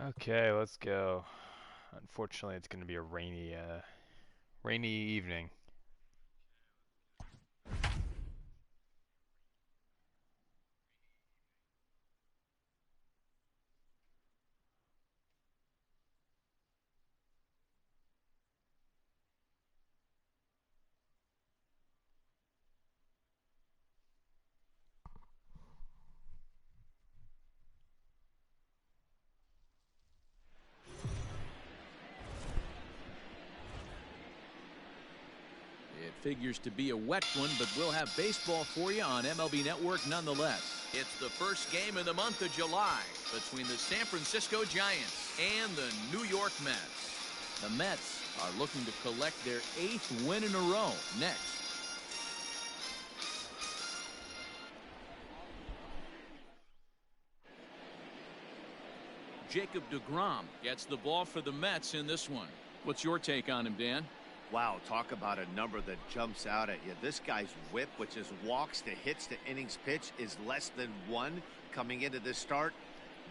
Okay, let's go. Unfortunately, it's going to be a rainy evening. It figures to be a wet one, but we'll have baseball for you on MLB Network nonetheless. It's the first game of the month of July between the San Francisco Giants and the New York Mets. The Mets are looking to collect their 8th win in a row next. Jacob deGrom gets the ball for the Mets in this one. What's your take on him, Dan? Wow, talk about a number that jumps out at you. This guy's whip, which is walks to hits to innings pitch, is less than 1 coming into this start.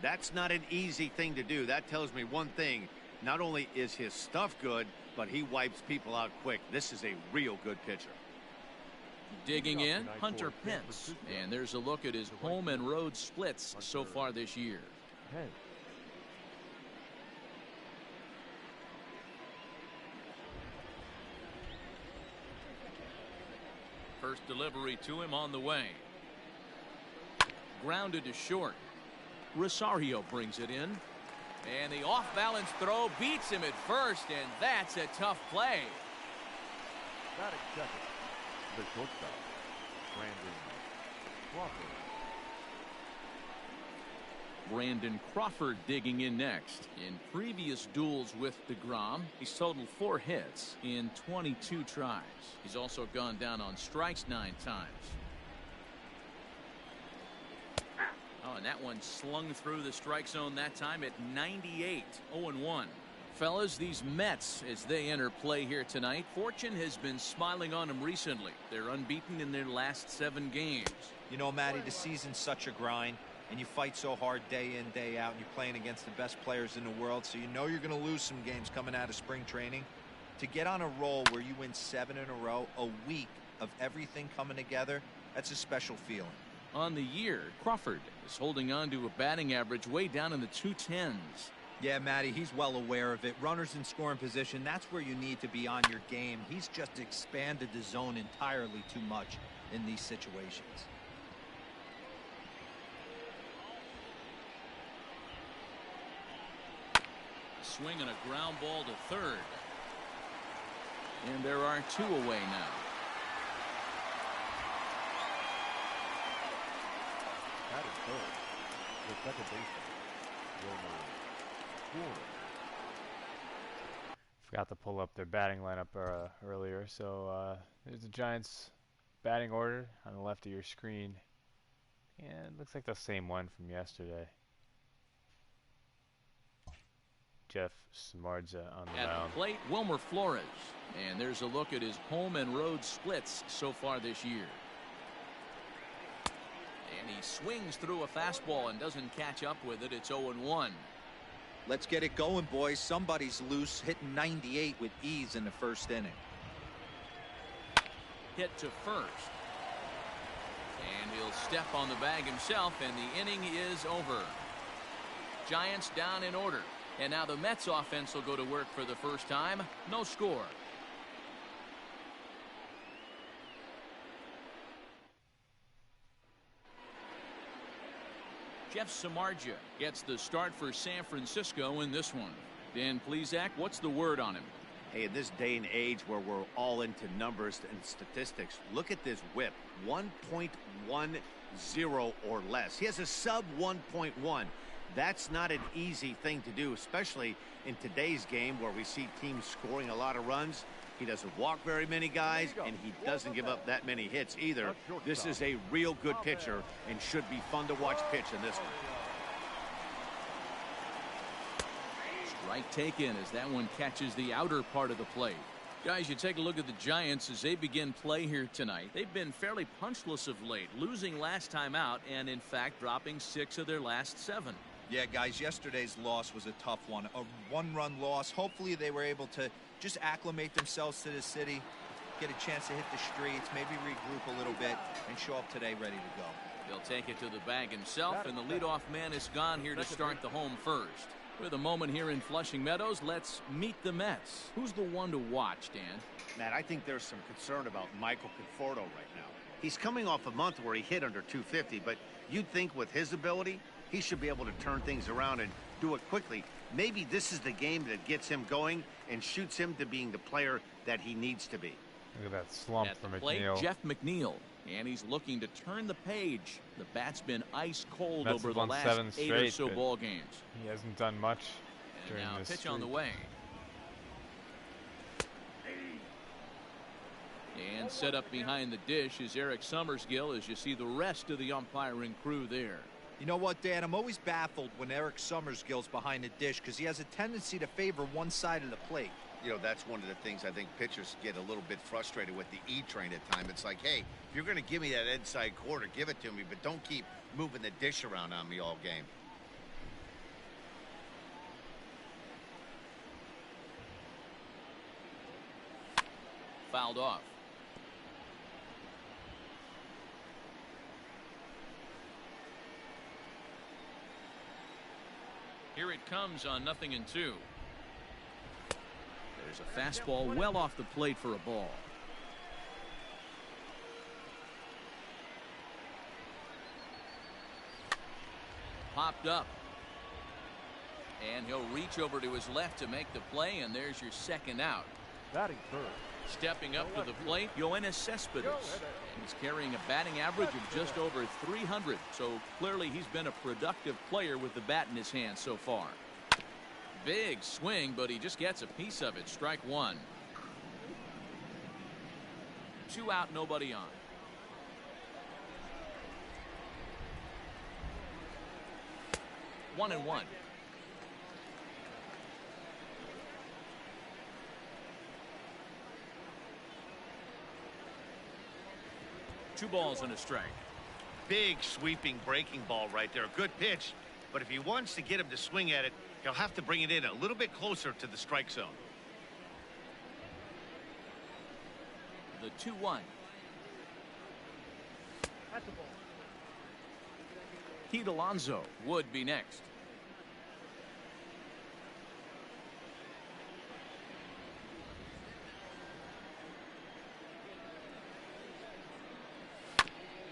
That's not an easy thing to do. That tells me one thing. Not only is his stuff good, but he wipes people out quick. This is a real good pitcher. Digging in, Hunter Pence. And there's a look at his home and road splits so far this year. First delivery to him on the way. Grounded to short. Rosario brings it in. And the off-balance throw beats him at first, and that's a tough play. Batting second, the shortstop, Brandon Crawford. Brandon Crawford digging in next. In previous duels with deGrom, he's totaled 4 hits in 22 tries. He's also gone down on strikes 9 times. Oh, and that one slung through the strike zone that time at 98. 0-1. Fellas, these Mets, as they enter play here tonight, fortune has been smiling on them recently. They're unbeaten in their last 7 games. You know, Matty, the season's such a grind, and you fight so hard day in, day out, and you're playing against the best players in the world, so you know you're going to lose some games coming out of spring training. To get on a roll where you win 7 in a row, a week of everything coming together, that's a special feeling. On the year, Crawford is holding on to a batting average way down in the 210s. Yeah, Matty, he's well aware of it. Runners in scoring position, that's where you need to be on your game. He's just expanded the zone entirely too much in these situations. Swing and a ground ball to third. And there are 2 away now. Batting third, the second baseman, Wilmer Flores. Forgot to pull up their batting lineup earlier. So there's the Giants batting order on the left of your screen. And it looks like the same one from yesterday. Jeff Samardzija on the At mound. the plate, Wilmer Flores. And there's a look at his home and road splits so far this year. And he swings through a fastball and doesn't catch up with it. It's 0-1. Let's get it going, boys. Somebody's loose, hitting 98 with ease in the first inning. Hit to first. And he'll step on the bag himself, and the inning is over. Giants down in order. And now the Mets offense will go to work for the first time. No score. Jeff Samardzija gets the start for San Francisco in this one. Dan Plesac, what's the word on him? Hey, in this day and age where we're all into numbers and statistics, look at this whip. 1.10 or less. He has a sub 1.1. That's not an easy thing to do, especially in today's game where we see teams scoring a lot of runs. He doesn't walk very many guys, and he doesn't give up that many hits either. This is a real good pitcher and should be fun to watch pitch in this one. Strike taken as that one catches the outer part of the plate. Guys, you take a look at the Giants as they begin play here tonight. They've been fairly punchless of late, losing last time out and, in fact, dropping 6 of their last 7. Yeah, guys, yesterday's loss was a tough one. A one-run loss. Hopefully they were able to just acclimate themselves to the city, get a chance to hit the streets, maybe regroup a little bit, and show up today ready to go. He'll take it to the bag himself, and the leadoff man is gone here to start the home first. With a moment here in Flushing Meadows, let's meet the Mets. Who's the one to watch, Dan? Matt, I think there's some concern about Michael Conforto right now. He's coming off a month where he hit under 250, but you'd think with his ability, he should be able to turn things around and do it quickly. Maybe this is the game that gets him going and shoots him to being the player that he needs to be. Look at that slump At for the plate, McNeil. Jeff McNeil. And he's looking to turn the page. The bat's been ice cold Mets over have the won last 7 8 or straight, so but ball games. He hasn't done much And during now this pitch streak. on the way. And set up behind the dish is Eric Summersgill as you see the rest of the umpiring crew there. You know what, Dan? I'm always baffled when Eric Summersgill's behind the dish because he has a tendency to favor one side of the plate. You know, that's one of the things I think pitchers get a little bit frustrated with the E-train at times. It's like, hey, if you're going to give me that inside quarter, give it to me, but don't keep moving the dish around on me all game. Fouled off. Here it comes on 0-2. There's a fastball well off the plate for a ball. Popped up. And he'll reach over to his left to make the play, and there's your second out. Batting third. Stepping up to the plate, Yoenis Cespedes. And he's carrying a batting average of just over 300. So clearly he's been a productive player with the bat in his hand so far. Big swing, but he just gets a piece of it. Strike one. 2 out, nobody on. One and one. Two balls and a strike. Big sweeping breaking ball right there. Good pitch, but if he wants to get him to swing at it, he'll have to bring it in a little bit closer to the strike zone. The 2-1. Pete Alonso would be next.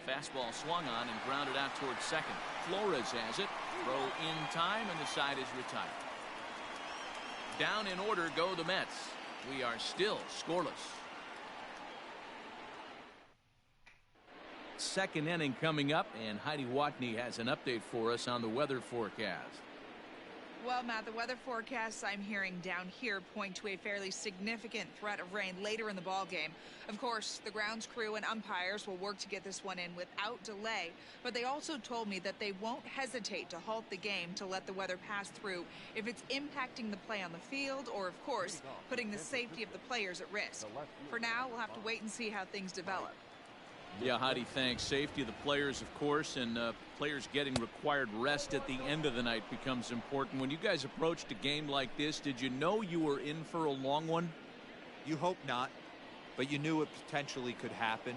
Fastball swung on and grounded out towards second. Flores has it. Throw in time, and the side is retired. Down in order go the Mets. We are still scoreless. Second inning coming up, and Heidi Watney has an update for us on the weather forecast. Well, Matt, the weather forecasts I'm hearing down here point to a fairly significant threat of rain later in the ball game. Of course, the grounds crew and umpires will work to get this one in without delay, but they also told me that they won't hesitate to halt the game to let the weather pass through if it's impacting the play on the field or, of course, putting the safety of the players at risk. For now, we'll have to wait and see how things develop. Yeah, Heidi, thanks. Safety of the players, of course, and players getting required rest at the end of the night becomes important. When you guys approached a game like this, did you know you were in for a long one? You hope not, but you knew it potentially could happen.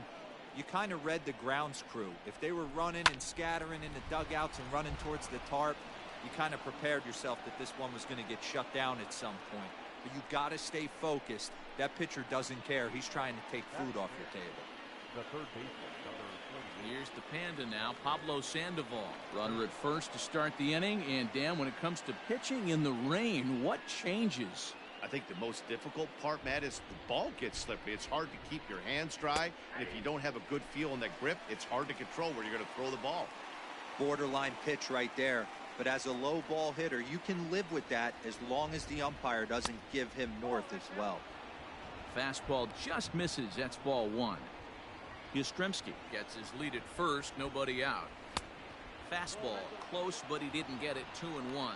You kind of read the grounds crew. If they were running and scattering in the dugouts and running towards the tarp, you kind of prepared yourself that this one was going to get shut down at some point. But you got to stay focused. That pitcher doesn't care. He's trying to take food off your table. The third baseman, number 28. Here's the Panda now, Pablo Sandoval. Runner at first to start the inning. And, Dan, when it comes to pitching in the rain, what changes? I think the most difficult part, Matt, is the ball gets slippery. It's hard to keep your hands dry, and if you don't have a good feel in that grip, it's hard to control where you're going to throw the ball. Borderline pitch right there. But as a low ball hitter, you can live with that as long as the umpire doesn't give him north as well. Fastball just misses. That's ball one. Yastrzemski gets his lead at first, nobody out. Fastball close, but he didn't get it. 2-1.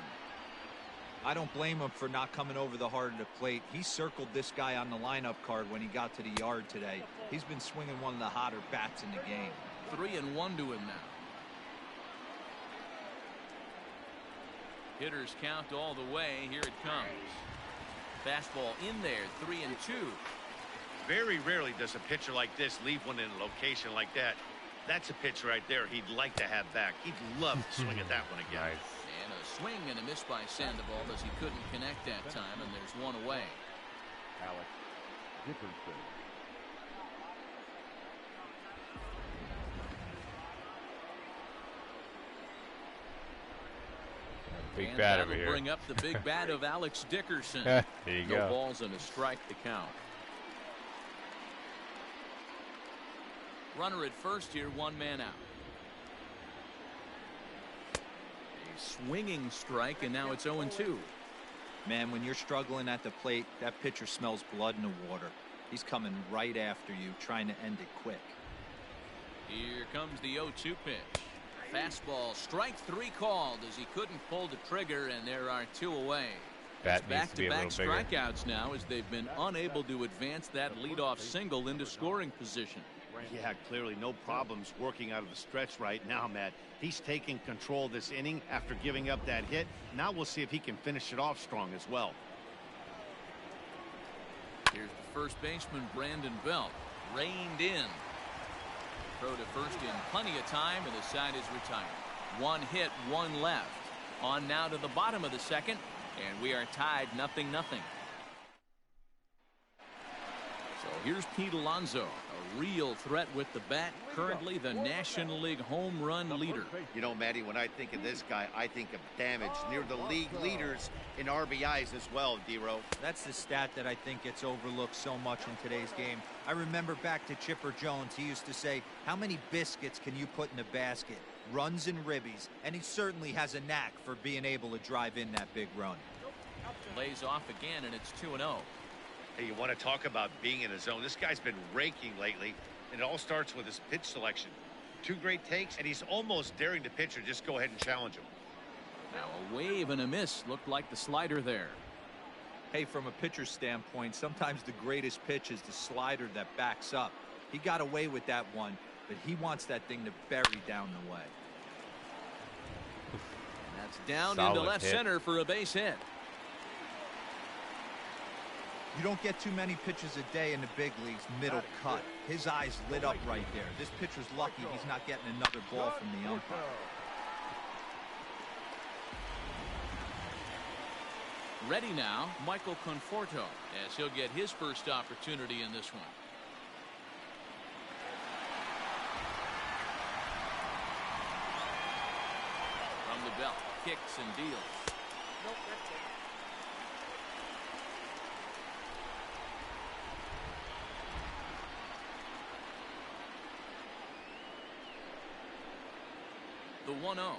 I don't blame him for not coming over the heart of the plate. He circled this guy on the lineup card when he got to the yard today. He's been swinging one of the hotter bats in the game. 3-1 to him now. Hitters count all the way. Here it comes. Fastball in there, 3-2. Very rarely does a pitcher like this leave one in a location like that. That's a pitch right there he'd like to have back. He'd love to swing at that one again. Nice. And a swing and a miss by Sandoval as he couldn't connect that time, and there's one away. Alex Dickerson. Big And bat that'll over here. bring up the big bat of Alex Dickerson. There you No go. balls and a strike to count. Runner at first here, one man out. A swinging strike, and now it's 0-2. Man, when you're struggling at the plate, that pitcher smells blood in the water. He's coming right after you, trying to end it quick. Here comes the 0-2 pitch. Fastball, strike three called as he couldn't pull the trigger, and there are two away. Bat needs to be a Back-to-back little bigger. strikeouts now as they've been unable to advance that leadoff single into scoring position. Yeah, clearly no problems working out of the stretch right now, Matt. He's taking control this inning after giving up that hit. Now we'll see if he can finish it off strong as well. Here's the first baseman, Brandon Belt, reined in. Throw to first in plenty of time, and the side is retired. One hit, one left. On now to the bottom of the second, and we are tied 0-0. So here's Pete Alonso, a real threat with the bat, currently the National League home run leader. You know, Matty, when I think of this guy, I think of damage. Near the league leaders in RBIs as well, D-Row. That's the stat that I think gets overlooked so much in today's game. I remember back to Chipper Jones. He used to say, how many biscuits can you put in a basket? Runs and ribbies. And he certainly has a knack for being able to drive in that big run. Lays off again, and it's 2-0. Hey, you want to talk about being in a zone? This guy's been raking lately, and it all starts with his pitch selection. Two great takes, and he's almost daring the pitcher just go ahead and challenge him. Now a wave and a miss. Looked like the slider there. Hey, from a pitcher's standpoint, sometimes the greatest pitch is the slider that backs up. He got away with that one, but he wants that thing to bury down the way. And that's down Solid into left hit. center for a base hit. You don't get too many pitches a day in the big leagues middle cut. His eyes lit up right there. This pitcher's lucky he's not getting another ball from the umpire. Ready now, Michael Conforto, as he'll get his first opportunity in this one. From the belt, kicks and deals. The 1-0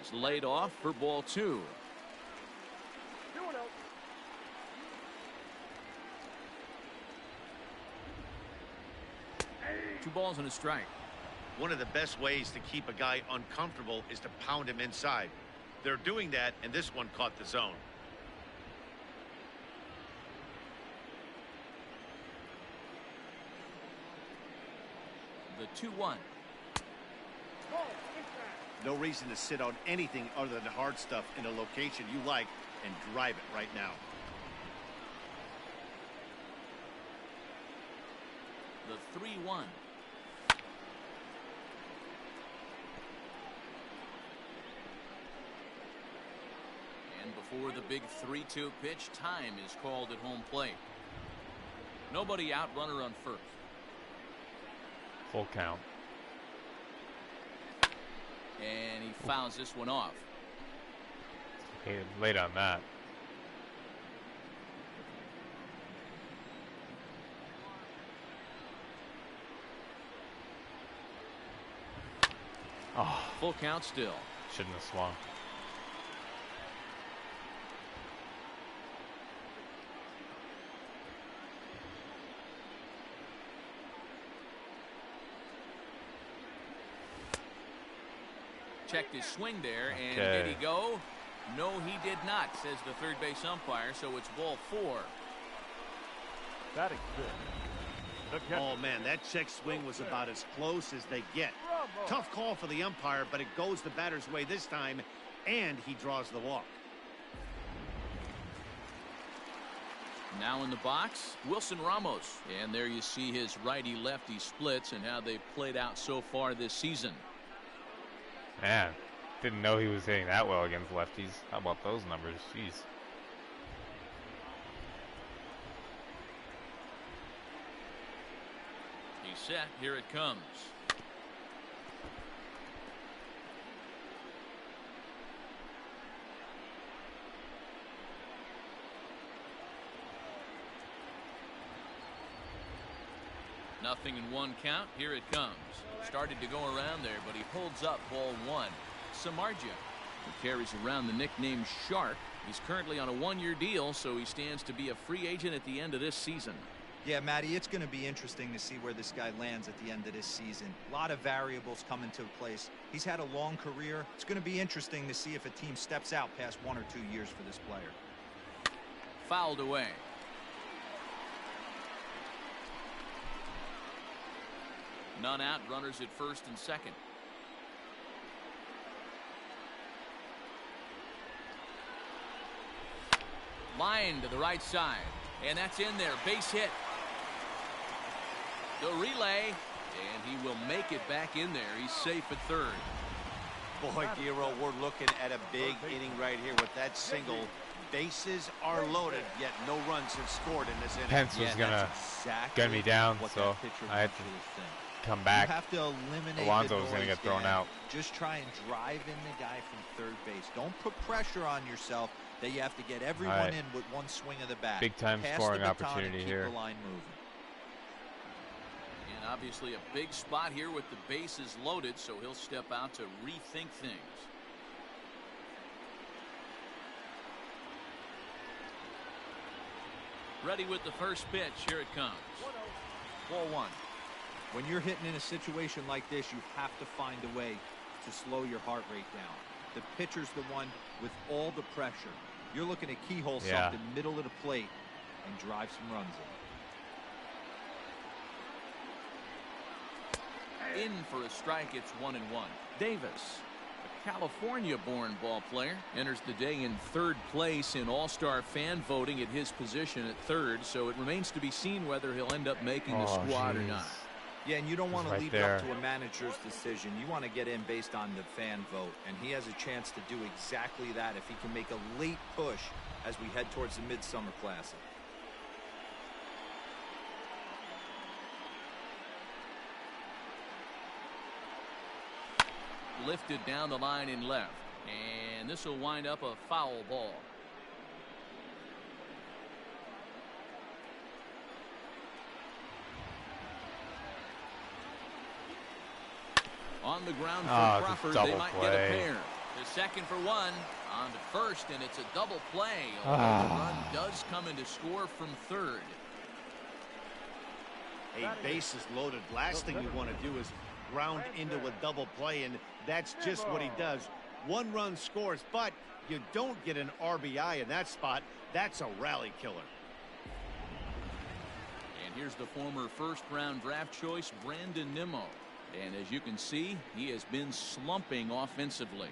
is laid off for ball two. Two balls and a strike. One of the best ways to keep a guy uncomfortable is to pound him inside. They're doing that, and this one caught the zone. The 2-1. No reason to sit on anything other than hard stuff in a location you like and drive it right now. The 3-1. And before the big 3-2 pitch, time is called at home plate. Nobody out, runner on first. Full count. And he fouls this one off. He late on that. Oh, Full count still. shouldn't have swung. Checked his swing there, and Okay. did he go? No, he did not, says the third base umpire, so it's ball four. Batting fifth. Oh, man, that check swing was about as close as they get. Tough call for the umpire, but it goes the batter's way this time, and he draws the walk. Now in the box, Wilson Ramos. And there you see his righty-lefty splits and how they've played out so far this season. Man, didn't know he was hitting that well against lefties. How about those numbers? Jeez. He's set. Here it comes. Nothing in one count. Here it comes. Started to go around there, but he holds up ball one. Samardzija, who carries around the nickname Shark. He's currently on a one-year deal, so he stands to be a free agent at the end of this season. Yeah, Matty, it's going to be interesting to see where this guy lands at the end of this season. A lot of variables come into place. He's had a long career. It's going to be interesting to see if a team steps out past 1 or 2 years for this player. Fouled away. None out, runners at first and second. Line to the right side, and that's in there. Base hit. The relay, and he will make it back in there. He's safe at third. Boy, Giro, we're looking at a big inning right here with that single. Bases are loaded, yet no runs have scored in this inning. Pence was going to get me down, so I had to come back. You have to eliminate Alonso the was going to noise, get thrown Dan. out. Just try and drive in the guy from third base. Don't put pressure on yourself that you have to get everyone in with one swing of the bat. Big time Pass scoring the baton opportunity and keep here. the line moving. And obviously a big spot here with the bases loaded, so he'll step out to rethink things. Ready with the first pitch. Here it comes. Ball one. When you're hitting in a situation like this, you have to find a way to slow your heart rate down. The pitcher's the one with all the pressure. You're looking to keyhole something middle of the plate and drive some runs in. In for a strike. It's 1-1. Davis, a California-born ball player, enters the day in third place in All-Star fan voting at his position at third, so it remains to be seen whether he'll end up making the squad or not. Yeah, and you don't want to right leave there. it up to a manager's decision. You want to get in based on the fan vote, and he has a chance to do exactly that if he can make a late push as we head towards the Midsummer Classic. Lifted down the line in left, and this will wind up a foul ball. On the ground for Crawford, they might get a pair. The second for one, on to first, and it's a double play. The run does come in to score from third. A bases loaded. Last thing you want to do is ground into a double play, and that's just what he does. One run scores, but you don't get an RBI in that spot. That's a rally killer. And here's the former first-round draft choice, Brandon Nimmo. And as you can see, he has been slumping offensively.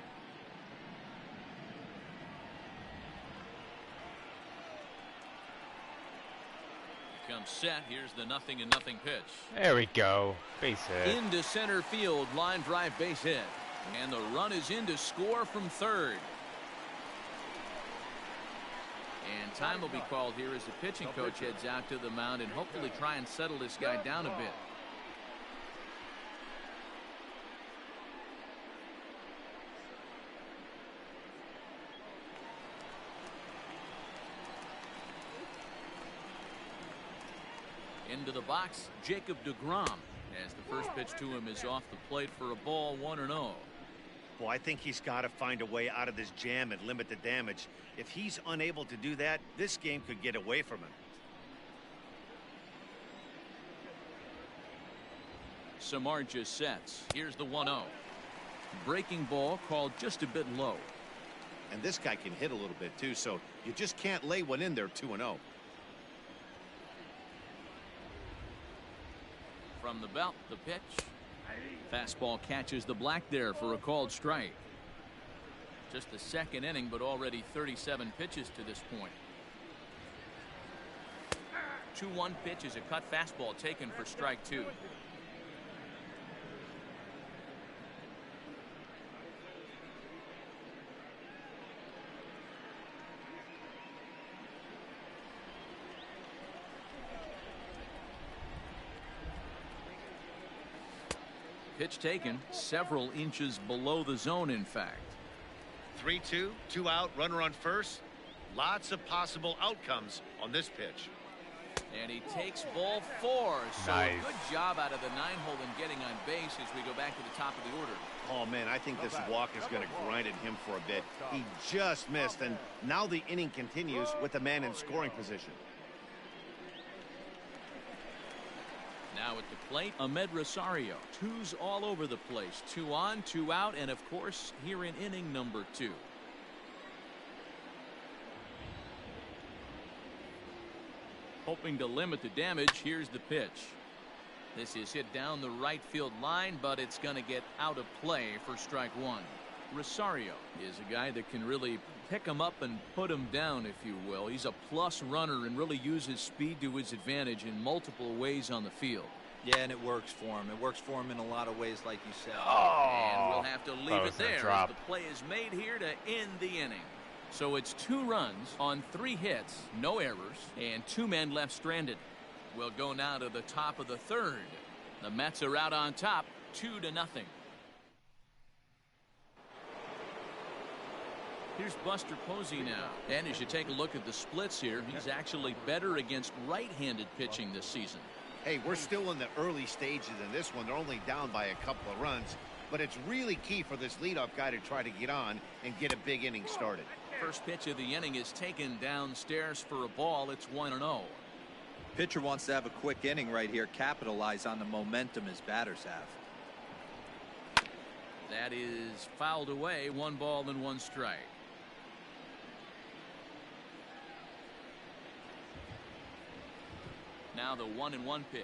Here comes set. Here's the 0-0 pitch. There we go. Base hit. Into center field, line drive base hit. And the run is in to score from third. And time will be called here as the pitching coach heads out to the mound and hopefully try and settle this guy down a bit. Into the box, Jacob deGrom, as the first pitch to him is off the plate for a ball, 1-0. Well, I think he's got to find a way out of this jam and limit the damage. If he's unable to do that, this game could get away from him. Samardzija sets. Here's the 1-0. Breaking ball called just a bit low. And this guy can hit a little bit too, so you just can't lay one in there 2-0. From the belt, the pitch. Fastball catches the black there for a called strike. Just the second inning, but already 37 pitches to this point. 2-1 pitch is a cut fastball taken for strike 2. Pitch taken several inches below the zone, in fact. 3-2, 2 out, runner on first. Lots of possible outcomes on this pitch. And he takes ball 4. So Nice. good job out of the 9-hole in getting on base as we go back to the top of the order. Oh, man, I think this walk is going to grind at him for a bit. He just missed, and now the inning continues with the man in scoring position. Now at the plate, Ahmed Rosario. 2s all over the place. 2 on, 2 out, and of course, here in inning number 2. Hoping to limit the damage, here's the pitch. This is hit down the right field line, but it's going to get out of play for strike 1. Rosario is a guy that can really pick him up and put him down, if you will. He's a plus runner and really uses speed to his advantage in multiple ways on the field. Yeah, and it works for him. It works for him in a lot of ways, like you said. And we'll have to leave it there drop. as the play is made here to end the inning. So it's 2 runs on 3 hits, no errors, and 2 men left stranded. We'll go now to the top of the 3rd. The Mets are out on top, 2-0. Here's Buster Posey now. And as you take a look at the splits here, he's actually better against right-handed pitching this season. Hey, we're still in the early stages in this one. They're only down by a couple of runs, but it's really key for this leadoff guy to try to get on and get a big inning started. First pitch of the inning is taken downstairs for a ball. It's 1-0. Pitcher wants to have a quick inning right here, capitalize on the momentum his batters have. That is fouled away. 1 ball and 1 strike. Now the 1-1 pitch.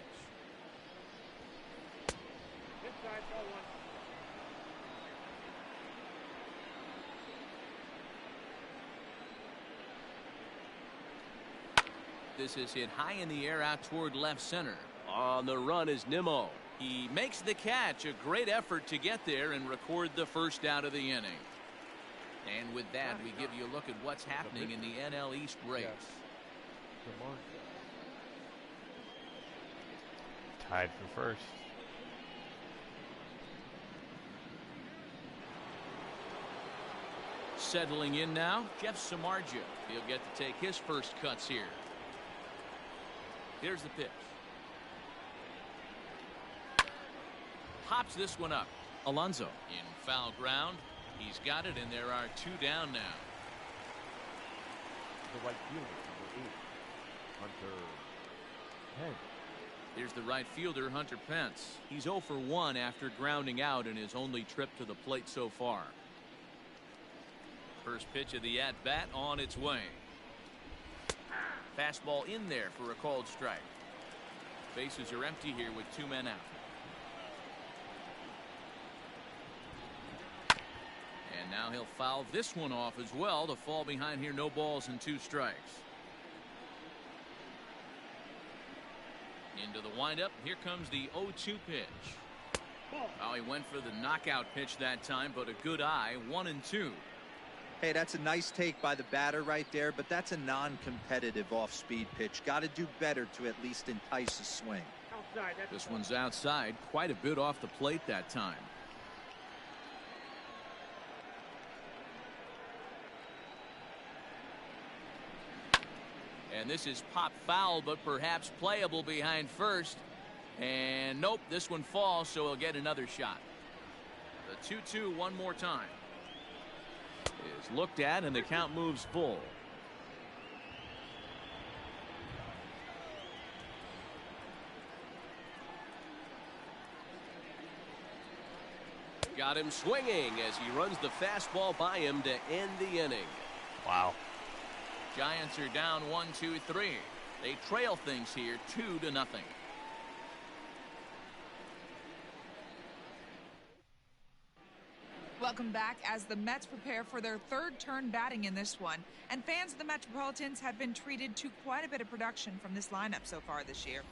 This is hit high in the air out toward left center. On the run is Nimmo. He makes the catch. A great effort to get there and record the first out of the inning. And with that, we give you a look at what's happening in the NL East race. Tied for first. Settling in now, Jeff Samardzija. He'll get to take his first cuts here. Here's the pitch. Hops this one up. Alonso in foul ground. He's got it, and there are 2 down now. The right fielder, number 8, Hunter Pence. Here's the right fielder, Hunter Pence. He's 0 for 1 after grounding out in his only trip to the plate so far. First pitch of the at-bat on its way. Fastball in there for a called strike. Bases are empty here with 2 men out. And now he'll foul this one off as well to fall behind here. No balls and 2 strikes. Into the windup. Here comes the 0-2 pitch. Oh, he went for the knockout pitch that time, but a good eye. 1-2. Hey, that's a nice take by the batter right there, but that's a non-competitive off-speed pitch. Got to do better to at least entice a swing. This one's outside, quite a bit off the plate that time. And this is pop foul, but perhaps playable behind first. And nope, this one falls, so he'll get another shot. The 2-2 one more time. Is looked at, and the count moves full. Got him swinging as he runs the fastball by him to end the inning. Wow. Giants are down 1-2-3. They trail things here 2-0. Welcome back as the Mets prepare for their third turn batting in this one. And fans of the Metropolitans have been treated to quite a bit of production from this lineup so far this year.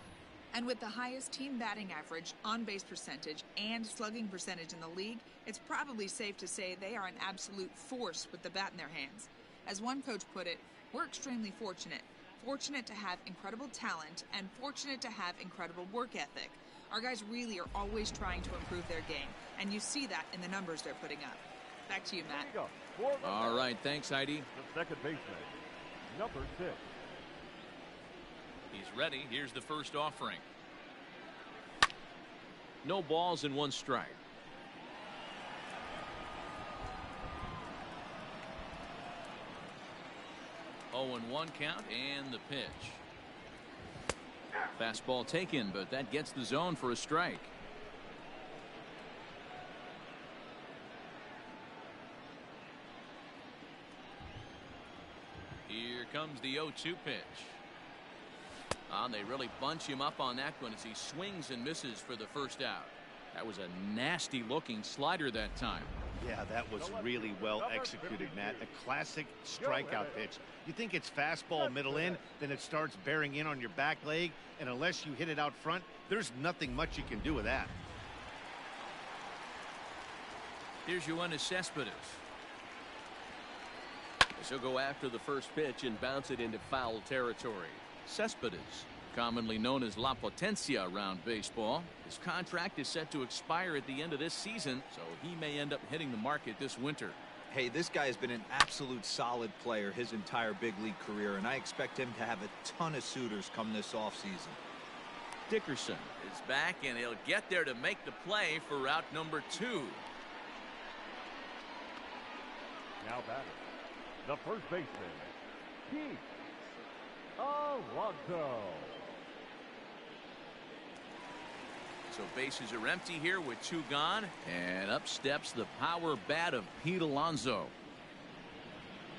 And with the highest team batting average, on-base percentage, and slugging percentage in the league, it's probably safe to say they are an absolute force with the bat in their hands. As one coach put it, we're extremely fortunate. Fortunate to have incredible talent and fortunate to have incredible work ethic. Our guys really are always trying to improve their game, and you see that in the numbers they're putting up. Back to you, Matt. All right, thanks, Heidi. The second baseman, number 6. He's ready. Here's the first offering. No balls and 1 strike. Oh, and 1 count and the pitch. Fastball taken, but that gets the zone for a strike. Here comes the 0-2 pitch. They really bunch him up on that one as he swings and misses for the first out. That was a nasty looking slider that time. Yeah, that was really well executed, Matt. A classic strikeout pitch. You think it's fastball middle in, then it starts bearing in on your back leg, and unless you hit it out front, there's nothing much you can do with that. Here's Yoenis Cespedes. He'll go after the first pitch and bounce it into foul territory. Cespedes, commonly known as La Potencia around baseball. His contract is set to expire at the end of this season, so he may end up hitting the market this winter. Hey, this guy has been an absolute solid player his entire big league career, and I expect him to have a ton of suitors come this offseason. Dickerson is back, and he'll get there to make the play for route number 2. Now batting, the first baseman, Pete Alonso. So bases are empty here with 2 gone, and up steps the power bat of Pete Alonso.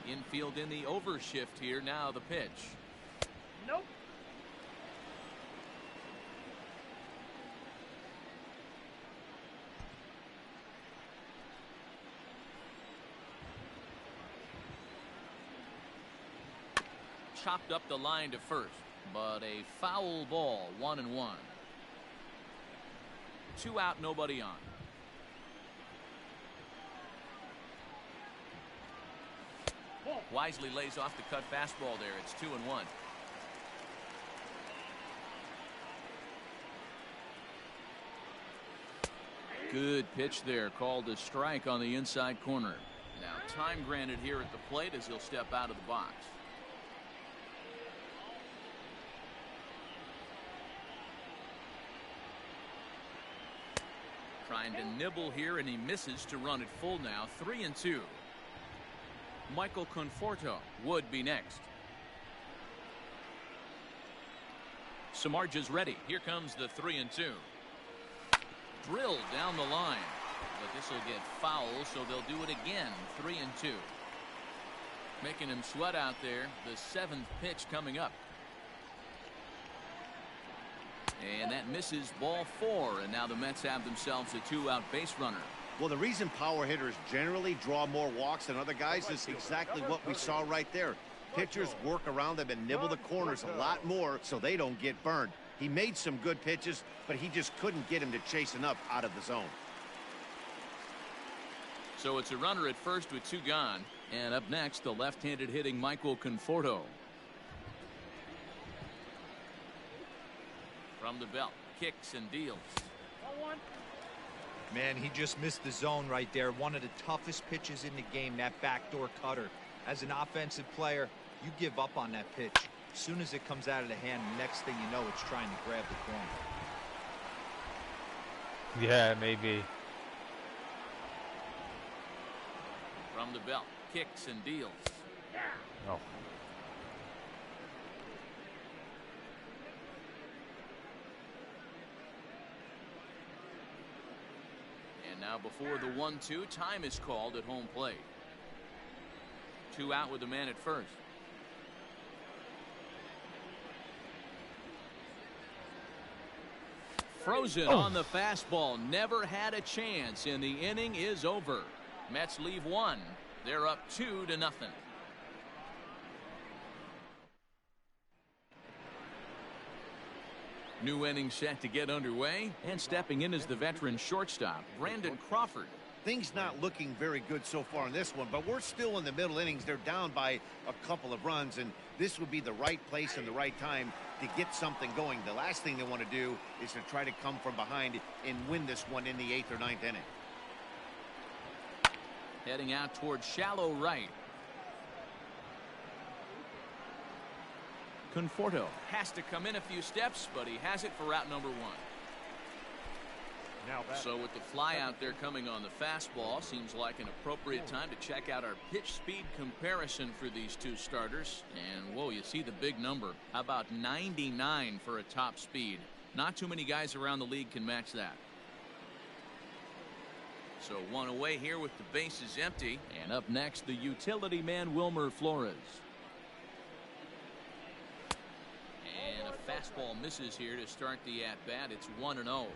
Infield in the overshift here. Now the pitch. Nope. Chopped up the line to first, but a foul ball. 1-1. 2 out, nobody on. Wisely lays off the cut fastball there. It's 2-1. Good pitch there, called a strike on the inside corner. Now time granted here at the plate as he'll step out of the box. Trying to nibble here, and he misses to run it full now. 3-2. Michael Conforto would be next. Samardzija's ready. Here comes the 3-2. Drilled down the line, but this will get foul, so they'll do it again. 3-2. Making him sweat out there. The 7th pitch coming up. And that misses, ball 4, and now the Mets have themselves a 2-out base runner. Well, the reason power hitters generally draw more walks than other guys is exactly what we saw right there. Pitchers work around them and nibble the corners a lot more so they don't get burned. He made some good pitches, but he just couldn't get him to chase enough out of the zone. So it's a runner at first with 2 gone, and up next the left-handed hitting Michael Conforto. From the belt, kicks and deals. Man, he just missed the zone right there. One of the toughest pitches in the game, that backdoor cutter. As an offensive player, you give up on that pitch. As soon as it comes out of the hand, the next thing you know, it's trying to grab the corner. Yeah, maybe. From the belt, kicks and deals. Oh. Now before the 1-2, time is called at home plate. 2 out with the man at first. Frozen on the fastball. Never had a chance, and the inning is over. Mets leave one. They're up 2-0. New inning set to get underway, and stepping in is the veteran shortstop, Brandon Crawford. Things not looking very good so far in this one, but we're still in the middle innings. They're down by a couple of runs, and this would be the right place and the right time to get something going. The last thing they want to do is to try to come from behind and win this one in the 8th or 9th inning. Heading out towards shallow right. Conforto has to come in a few steps, but he has it for route number 1. So with the fly out there coming on the fastball, seems like an appropriate time to check out our pitch speed comparison for these two starters. And whoa, you see the big number. How about 99 for a top speed? Not too many guys around the league can match that. So one away here with the bases empty. And up next, the utility man, Wilmer Flores. And a fastball misses here to start the at-bat. It's 1-0.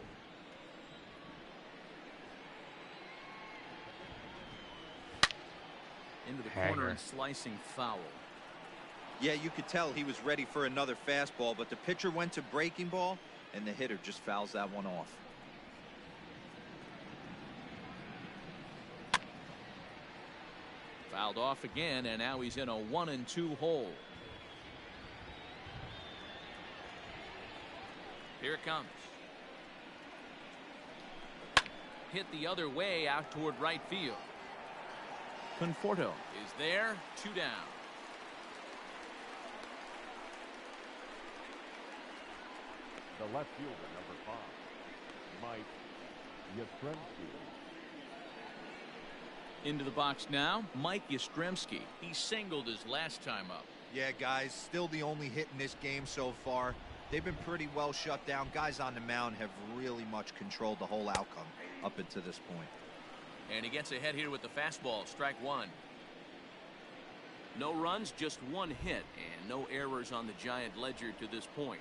Into the corner and slicing foul. Yeah, you could tell he was ready for another fastball, but the pitcher went to breaking ball, and the hitter just fouls that one off. Fouled off again, and now he's in a 1-2 hole. Here it comes. Hit the other way out toward right field. Conforto is there, 2 down. The left fielder, number 5, Mike Yastrzemski. Into the box now, Mike Yastrzemski. He singled his last time up. Yeah, guys, still the only hit in this game so far. They've been pretty well shut down. Guys on the mound have really much controlled the whole outcome up until this point. And he gets ahead here with the fastball, strike 1. No runs, just 1 hit, and no errors on the Giant ledger to this point.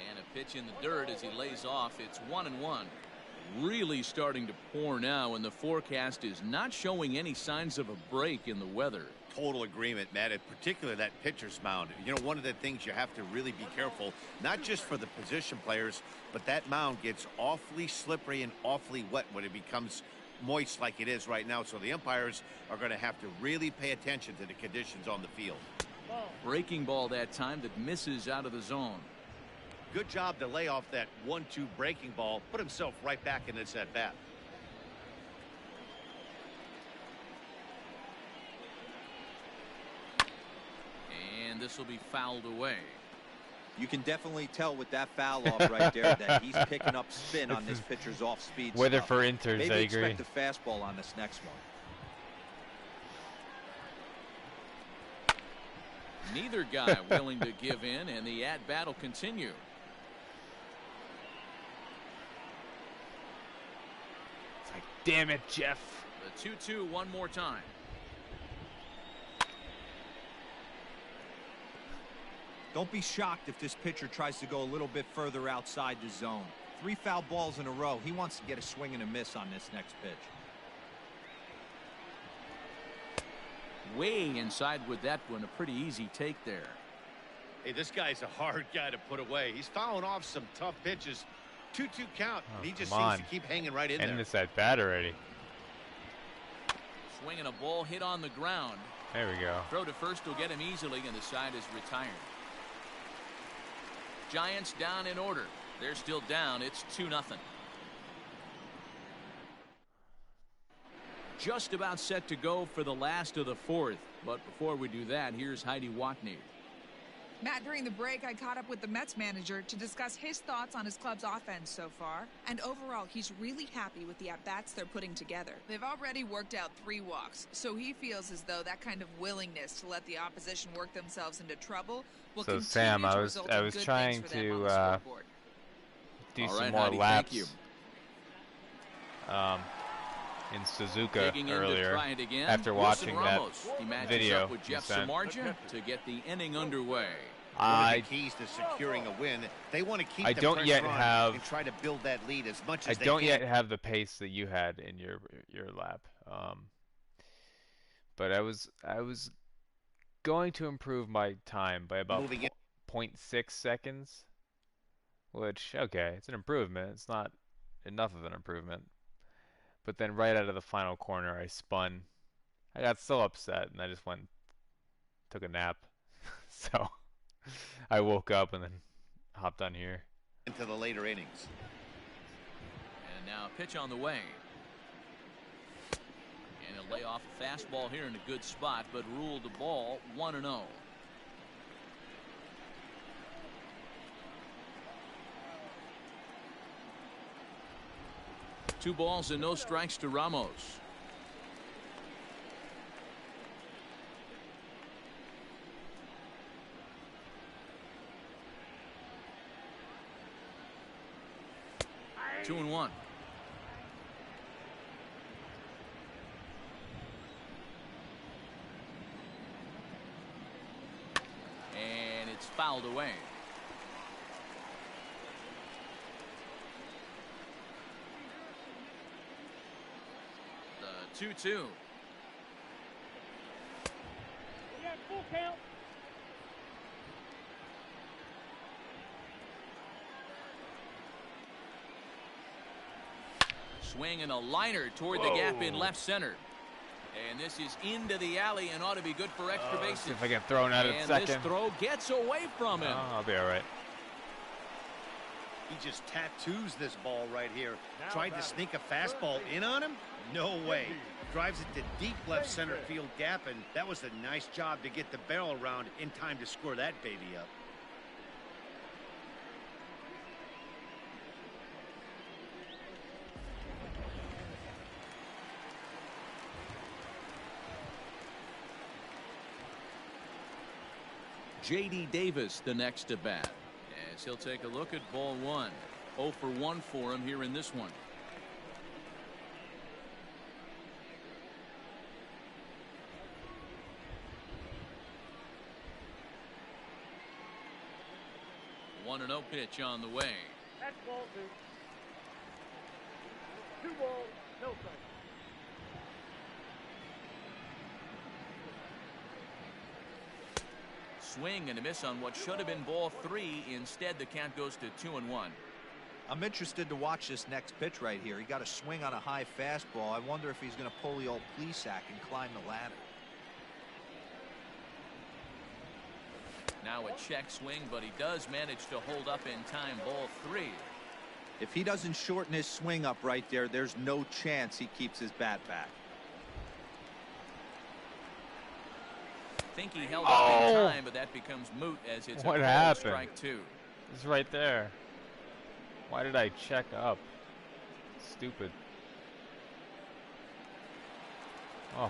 And a pitch in the dirt as he lays off. It's 1-1. Really starting to pour now, and the forecast is not showing any signs of a break in the weather. Total agreement, Matt. In particular, that pitcher's mound. You know, one of the things you have to really be careful, not just for the position players, but that mound gets awfully slippery and awfully wet when it becomes moist like it is right now. So the umpires are going to have to really pay attention to the conditions on the field. Breaking ball that time that misses out of the zone. Good job to lay off that 1-2 breaking ball, put himself right back in this at bat. And this will be fouled away. You can definitely tell with that foul off right there that he's picking up spin on this pitcher's off-speed stuff. Weather for inters, Maybe I agree. expect a fastball on this next one. Neither guy willing to give in, and the at-bat will continue. It's like, damn it, Jeff. The 2-2 one more time. Don't be shocked if this pitcher tries to go a little bit further outside the zone. 3 foul balls in a row. He wants to get a swing and a miss on this next pitch. Way inside with that one. A pretty easy take there. Hey, this guy's a hard guy to put away. He's fouling off some tough pitches. 2-2 count. Oh, and he just come seems on. to keep hanging right in And there. it's at bat already. Swinging a ball hit on the ground. There we go. Throw to first will get him easily, and the side is retired. Giants down in order. They're still down. It's 2-0. Just about set to go for the last of the 4th. But before we do that, here's Heidi Watney. Matt, during the break, I caught up with the Mets manager to discuss his thoughts on his club's offense so far. And overall, he's really happy with the at-bats they're putting together. They've already worked out 3 walks, so he feels as though that kind of willingness to let the opposition work themselves into trouble will So, continue Sam, to I was result in good trying things for them on to the scoreboard. do All some right, more Heidi, laps. thank you. In Suzuka Digging in to earlier try it again. after Wilson watching that Ramos. He matches video up with you Jeff sent. Samardzija to get the inning underway. One of the keys to securing a win. They want to keep I the don't pressure yet on have. and try to build that lead as much I as they don't can. yet have the pace that you had in your lap. But I was going to improve my time by about Moving in. 0.6 seconds, which okay, it's an improvement. It's not enough of an improvement. But then right out of the final corner, I spun. I got so upset, and I just went took a nap. So I woke up and then hopped on here. Into the later innings. And now a pitch on the way. And he'll lay off a fastball here in a good spot, but ruled the ball 1-0. Two balls and no strikes to Ramos. Two and one. And it's fouled away. The 2-2. Full count. Swing and a liner toward the gap in left center. And this is into the alley and ought to be good for extra bases. See if I get thrown out at second. And this throw gets away from him. Oh, I'll be all right. He just tattoos this ball right here. Now Tried to batting. sneak a fastball in on him? No way. Drives it to deep left center field gap, and that was a nice job to get the barrel around in time to score that baby up. J.D. Davis the next to bat, as he'll take a look at ball one. 0 for 1 for him here in this one. One and 0 pitch on the way. That's ball two. 2 balls, no strikes. Swing and a miss on what should have been ball 3. Instead, the count goes to 2-1. I'm interested to watch this next pitch right here. He got a swing on a high fastball. I wonder if he's going to pull the old Plesac and climb the ladder. Now a check swing, but he does manage to hold up in time. Ball 3. If he doesn't shorten his swing up right there, there's no chance he keeps his bat back. Think he held up in time, but that becomes moot as it's What a happened? strike 2. It's right there. Why did I check up? Stupid. Oh.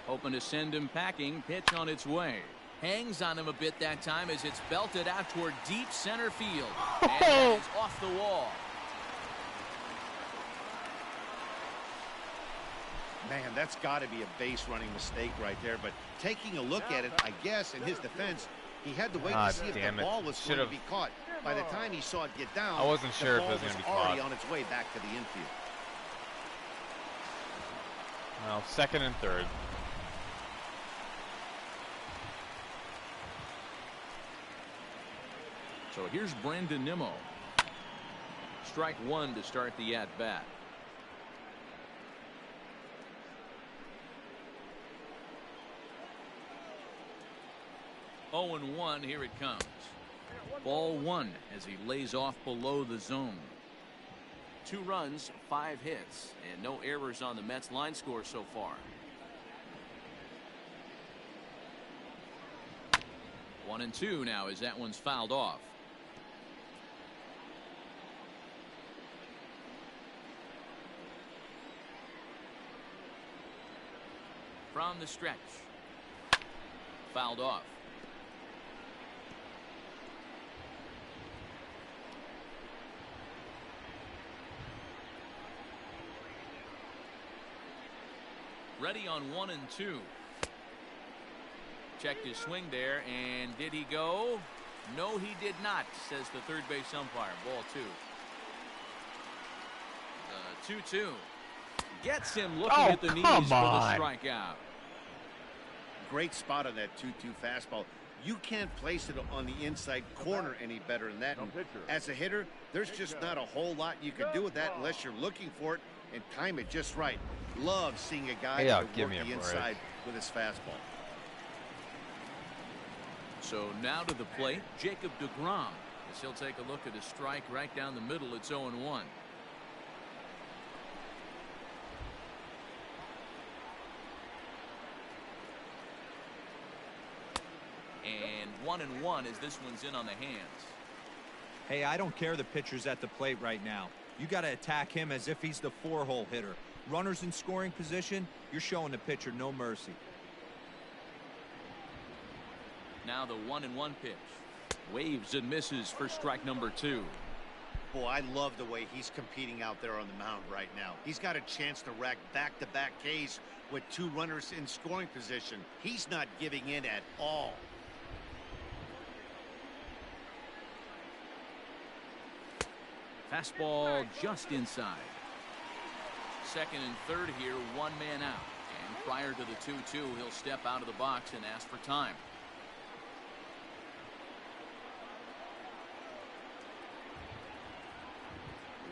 Hoping to send him packing. Pitch on its way. Hangs on him a bit that time as it's belted out toward deep center field. And it's off the wall. Man, that's got to be a base running mistake right there. But taking a look at it, I guess, in his defense, he had to wait to see if the ball was going to be caught. By the time he saw it get down, I wasn't sure if it was going gonna to be already caught. on its way back to the infield. Well, second and third. So here's Brandon Nimmo. Strike 1 to start the at-bat. Oh and 1, here it comes. Ball 1 as he lays off below the zone. 2 runs, 5 hits, and no errors on the Mets line score so far. 1-2 now as that one's fouled off. From the stretch. Fouled off. Ready on 1 and 2. checked his swing there, and did he go? No, he did not, says the third base umpire. Ball 2. 2-2. Gets him looking at the knees for the strikeout. Great spot on that 2-2 fastball. You can't place it on the inside corner any better than that. And as a hitter, there's just not a whole lot you can do with that unless you're looking for it and time it just right. Love seeing a guy that can work the inside with his fastball. So now to the plate, Jacob deGrom. As he'll take a look at a strike right down the middle. It's 0-1. And 1-1 as this one's in on the hands. Hey, I don't care the pitcher's at the plate right now. You got to attack him as if he's the 4-hole hitter. Runners in scoring position, you're showing the pitcher no mercy. Now the 1-1 pitch. Waves and misses for strike number 2. Boy, I love the way he's competing out there on the mound right now. He's got a chance to rack back-to-back Ks with 2 runners in scoring position. He's not giving in at all. Fastball just inside. Second and third here, 1 man out. And prior to the 2-2, he'll step out of the box and ask for time.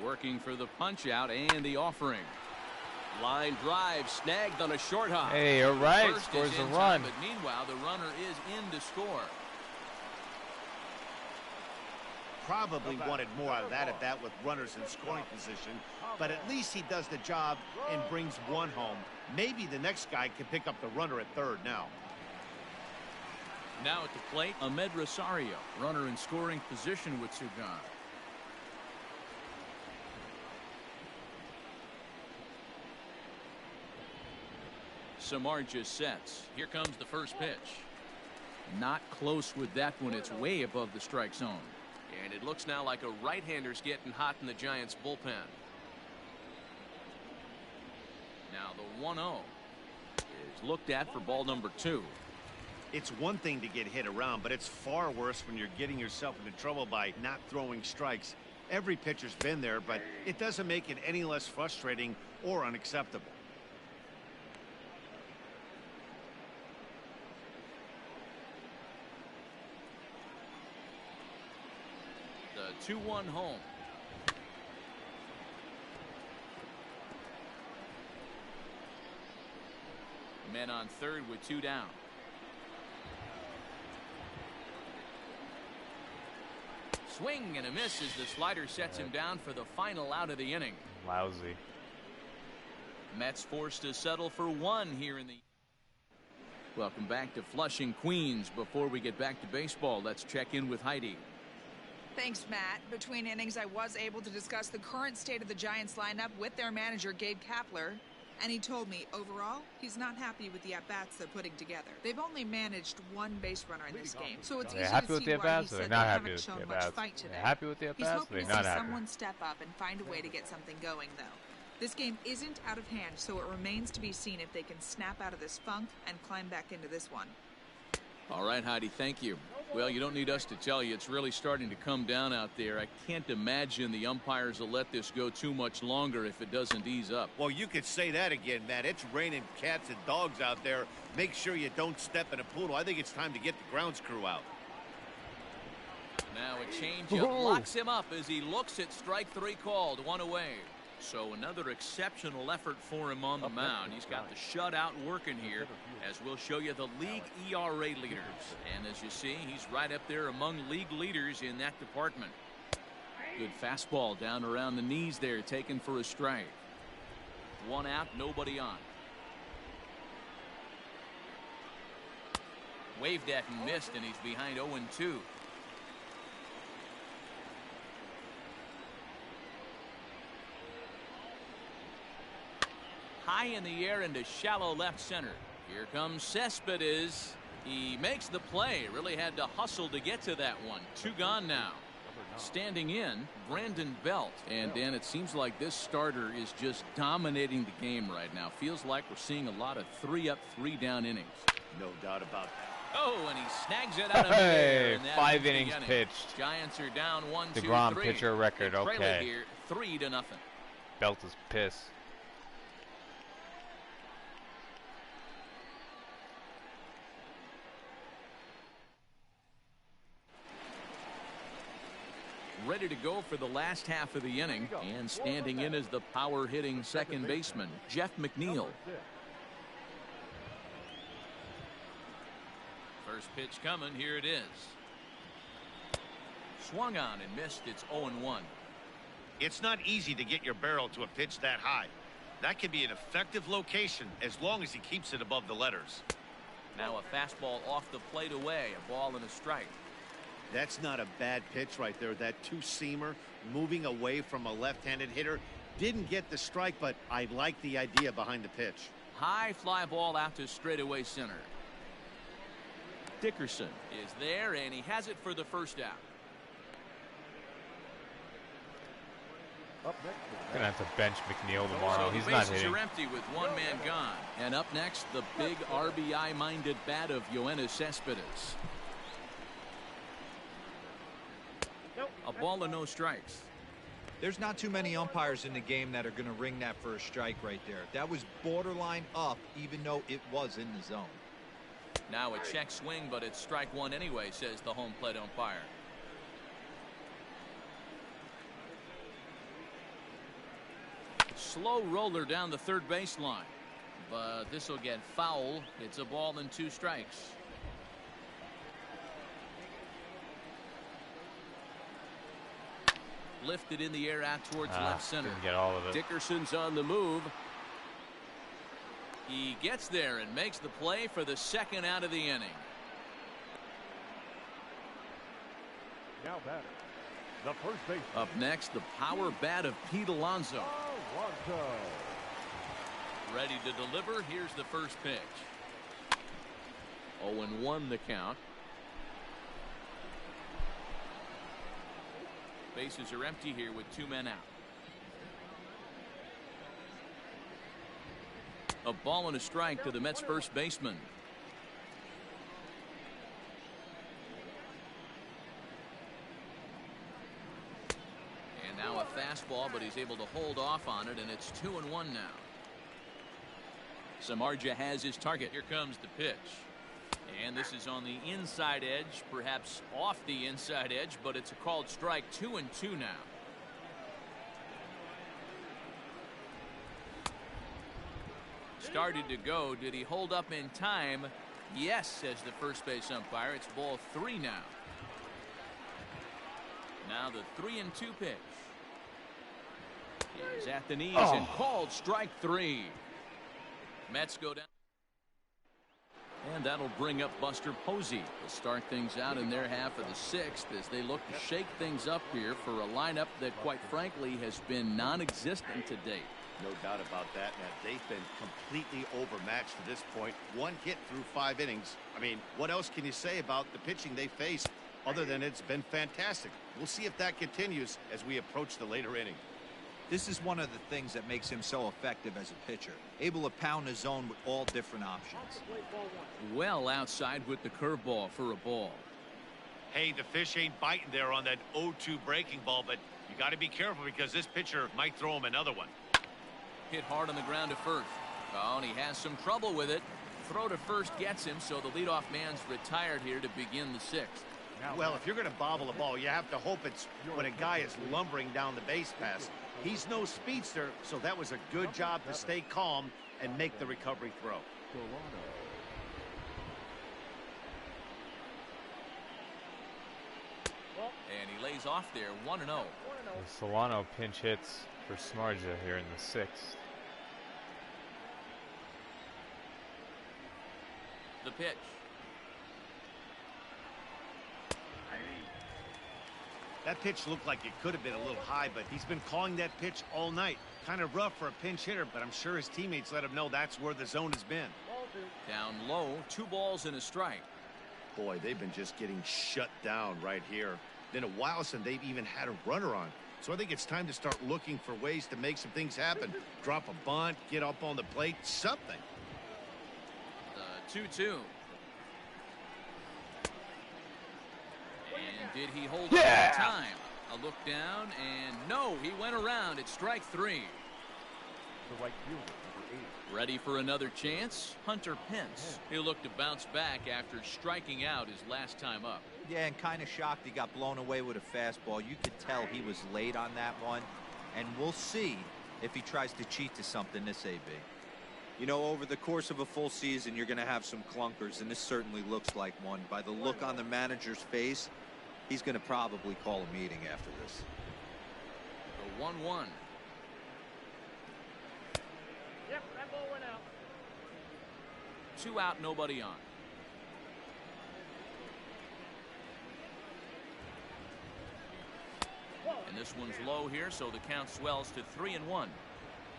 Working for the punch out and the offering. Line drive snagged on a short hop. Hey, all right, scores a run. But meanwhile, the runner is in to score. Probably wanted more out of that at bat with runners in scoring position, but at least he does the job and brings 1 home. Maybe the next guy can pick up the runner at third now. Now at the plate, Ahmed Rosario, runner in scoring position with 2 gone. Samardzija sets. Here comes the first pitch. Not close with that one. It's way above the strike zone. And it looks now like a right-hander's getting hot in the Giants bullpen. Now the 1-0 is looked at for ball number 2. It's one thing to get hit around, but it's far worse when you're getting yourself into trouble by not throwing strikes. Every pitcher's been there, but it doesn't make it any less frustrating or unacceptable. The 2-1 home. Men on third with 2 down. Swing and a miss as the slider sets him down for the final out of the inning. Lousy. Mets forced to settle for 1 here in the. Welcome back to Flushing, Queens. Before we get back to baseball, let's check in with Heidi. Thanks, Matt. Between innings, I was able to discuss the current state of the Giants lineup with their manager, Gabe Kapler. And he told me, overall, he's not happy with the at-bats they're putting together. They've only managed 1 base runner in this game, so it's easy to see why he said they haven't shown much fight today. Happy with the at-bats? He's hoping to see someone step up and find a way to get something going, though. This game isn't out of hand, so it remains to be seen if they can snap out of this funk and climb back into this one. All right, Heidi, thank you. Well, you don't need us to tell you it's really starting to come down out there. I can't imagine the umpires will let this go too much longer if it doesn't ease up. Well, you could say that again, Matt. It's raining cats and dogs out there. Make sure you don't step in a poodle. I think it's time to get the grounds crew out. Now a changeup locks him up as he looks at strike 3 called. 1 away. So another exceptional effort for him on the mound. He's got the shutout working here, as we'll show you the league ERA leaders. And as you see, he's right up there among league leaders in that department. Good fastball down around the knees there, taken for a strike. 1 out, nobody on. Waved at and missed, and he's behind 0-2. High in the air into shallow left center. Here comes Cespedes. He makes the play. Really had to hustle to get to that one. 2 gone now. Standing in, Brandon Belt. And Dan, it seems like this starter is just dominating the game right now. Feels like we're seeing a lot of 3-up, 3-down innings. No doubt about that. Oh, and he snags it out of midair. Hey, And that 5 ends the innings inning. pitched. Giants are down 1-2-3. deGrom pitcher record. They trail it Okay. here 3-0. Belt is piss. Ready to go for the last half of the inning, and standing in is the power hitting second baseman, Jeff McNeil. First pitch coming, here it is. Swung on and missed. It's 0-1. It's not easy to get your barrel to a pitch that high. That can be an effective location as long as he keeps it above the letters. Now a fastball off the plate away, a ball and a strike. That's not a bad pitch right there. That two-seamer moving away from a left-handed hitter. Didn't get the strike, but I like the idea behind the pitch. High fly ball out to straightaway center. Dickerson is there, and he has it for the first out. Up next. Gonna have to bench McNeil tomorrow. So He's the not bases hitting. are empty with one man gone. And up next, the big RBI-minded bat of Yoenis Cespedes. A ball and no strikes. There's not too many umpires in the game that are going to ring that for a strike right there. That was borderline up, even though it was in the zone. Now a check swing, but it's strike one anyway, says the home plate umpire. Slow roller down the third baseline, but this will get foul. It's a ball and 2 strikes. Lifted in the air out towards left center. Didn't get all of it. Dickerson's on the move. He gets there and makes the play for the second out of the inning. Now batter. The first baseman. Up next, the power bat of Pete Alonso. Alonso. Ready to deliver. Here's the first pitch. 0-1 the count. Bases are empty here with 2 men out. A ball and a strike to the Mets first baseman. And now a fastball, but he's able to hold off on it, and it's 2-1 now. Samardzija has his target. Here comes the pitch. And this is on the inside edge, perhaps off the inside edge, but it's a called strike. 2-2 now. Started to go. Did he hold up in time? Yes, says the first base umpire. It's ball 3 now. Now the 3-2 pitch. He's at the knees and called strike 3. Mets go down. And that'll bring up Buster Posey to start things out in their half of the 6th as they look to shake things up here for a lineup that, quite frankly, has been non-existent to date. No doubt about that, Matt. They've been completely overmatched to this point. 1 hit through 5 innings. I mean, what else can you say about the pitching they faced other than it's been fantastic? We'll see if that continues as we approach the later inning. This is one of the things that makes him so effective as a pitcher. Able to pound the zone with all different options. Well outside with the curveball for a ball. Hey, the fish ain't biting there on that 0-2 breaking ball, but you got to be careful because this pitcher might throw him another one. Hit hard on the ground to first. Oh, and he has some trouble with it. Throw to first gets him, so the leadoff man's retired here to begin the 6th. Well, if you're going to bobble a ball, you have to hope it's when a guy is lumbering down the base pass. He's no speedster, so that was a good job to stay calm and make the recovery throw. And he lays off there, 1-0. Solano pinch hits for Samardzija here in the 6th. The pitch. That pitch looked like it could have been a little high, but he's been calling that pitch all night. Kind of rough for a pinch hitter, but I'm sure his teammates let him know that's where the zone has been. Down low, 2 balls and a strike. Boy, they've been just getting shut down right here. Been a while since they've even had a runner on. So I think it's time to start looking for ways to make some things happen. Drop a bunt, get up on the plate, something. The 2-2. And did he hold up Yeah! that time? A look down, and no, he went around. It's strike 3. The right fielder, number 8. Ready for another chance? Hunter Pence. He'll look to bounce back after striking out his last time up. Yeah, and kind of shocked he got blown away with a fastball. You could tell he was late on that one. And we'll see if he tries to cheat to something this AB. You know, over the course of a full season, you're going to have some clunkers, and this certainly looks like one. By the look on the manager's face, he's going to probably call a meeting after this. The 1-1. Yep, that ball went out. 2 out, nobody on. And this one's low here, so the count swells to 3-1.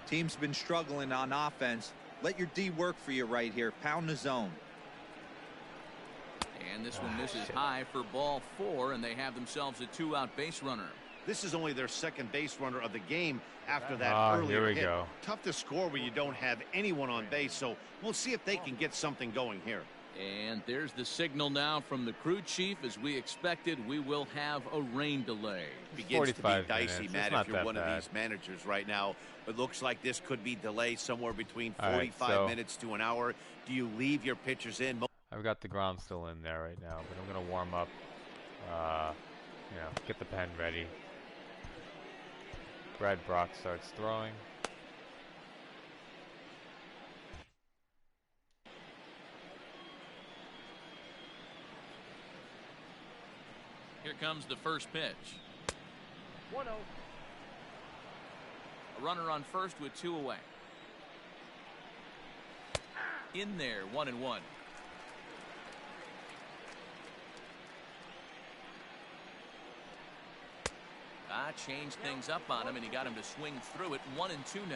Team's been struggling on offense. Let your D work for you right here. Pound the zone. And this one misses high for ball 4, and they have themselves a 2-out base runner. This is only their second base runner of the game after that Here earlier we hit. go. Tough to score when you don't have anyone on base, so we'll see if they can get something going here. And there's the signal now from the crew chief. As we expected, we will have a rain delay. Begins to be 45 dicey, minutes. Matt, It's if you're not one that of bad. these managers right now. It looks like this could be delayed somewhere between All right, 45 minutes to an hour. Do you leave your pitchers in? I've got deGrom still in there right now, but I'm going to warm up, you know, get the pen ready. Brad Brock starts throwing. Here comes the first pitch. 1-0. A runner on first with 2 away. In there, 1-1. Changed things up on him, and he got him to swing through it. 1-2 now.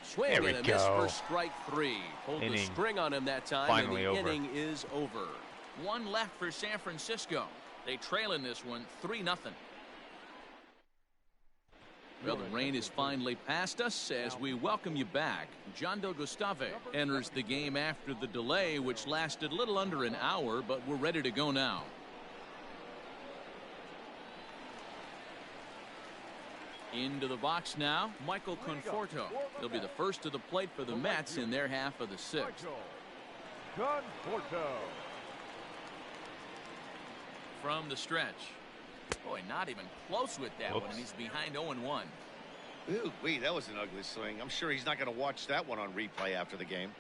Swing There we and a miss go. for strike 3. Hold the Inning. string on him that time, Finally and the over. inning is over. 1 left for San Francisco. They trail in this one 3-0. Well, the rain is finally past us as we welcome you back. John Del Gustave enters the game after the delay, which lasted a little under an hour, but we're ready to go now. Into the box now, Michael Conforto. He'll be the first to the plate for the Mets in their half of the 6th. Conforto. From the stretch. Boy, not even close with that one, and he's behind 0-1. Ooh, wee, that was an ugly swing. I'm sure he's not going to watch that one on replay after the game.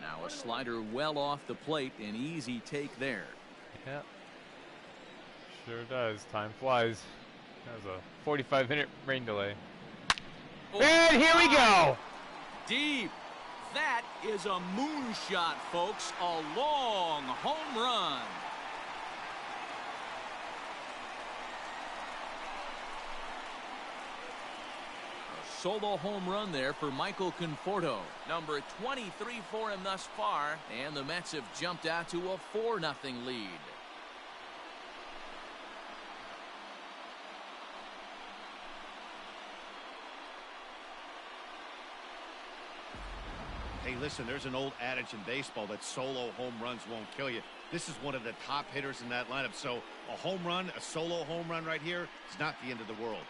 Now a slider well off the plate, an easy take there. Yeah. Sure does. Time flies. That was a 45-minute rain delay. Oh, And here we go! deep. That is a moonshot, folks. A long home run. A solo home run there for Michael Conforto. Number 23 for him thus far, and the Mets have jumped out to a 4-0 lead. Hey, listen, there's an old adage in baseball that solo home runs won't kill you. This is one of the top hitters in that lineup. So a home run, a solo home run right here is not the end of the world.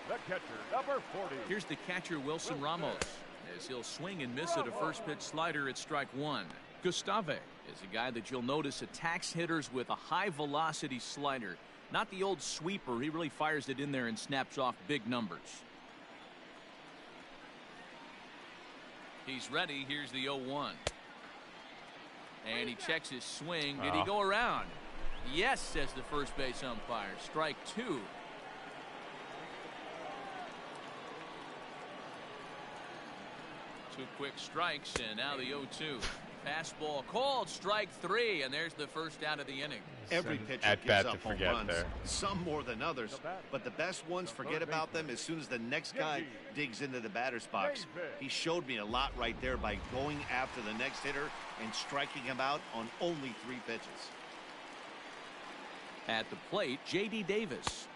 The catcher, number 40. Here's the catcher, Wilson Ramos, as he'll swing and miss at a first pitch slider at strike 1. Gustave is a guy that you'll notice attacks hitters with a high velocity slider. Not the old sweeper. He really fires it in there and snaps off big numbers. He's ready. Here's the 0-1. And he checks his swing. Did he go around? Yes, says the first base umpire. Strike 2. 2 quick strikes, and now the 0-2. Fastball called, strike 3, and there's the first out of the inning. Every An pitcher at gives bat up to home forget runs, there. some more than others, but the best ones forget about them as soon as the next guy digs into the batter's box. He showed me a lot right there by going after the next hitter and striking him out on only 3 pitches. At the plate, J.D. Davis.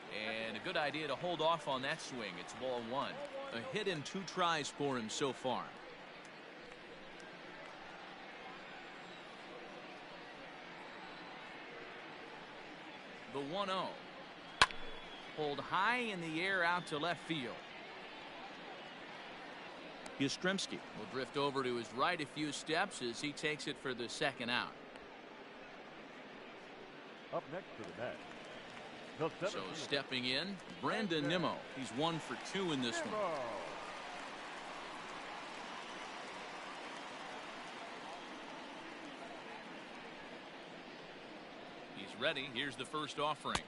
And a good idea to hold off on that swing. It's ball one. A hit in 2 tries for him so far. The 1-0. Pulled high in the air out to left field. Yastrzemski Will drift over to his right a few steps as he takes it for the second out. Up next to the net. The So center fielder, stepping in, Brandon Nimmo. He's 1 for 2 in this one. Nimmo. He's ready. Here's the first offering.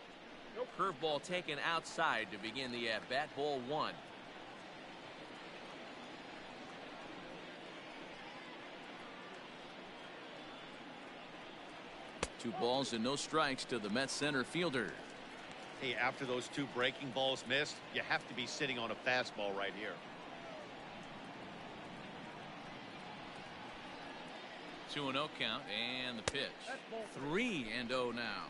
Curveball taken outside to begin the at-bat. Ball 1. 2 balls and no strikes to the Mets center fielder. Hey, after those 2 breaking balls missed, you have to be sitting on a fastball right here. 2-0 count and the pitch. 3-0 now.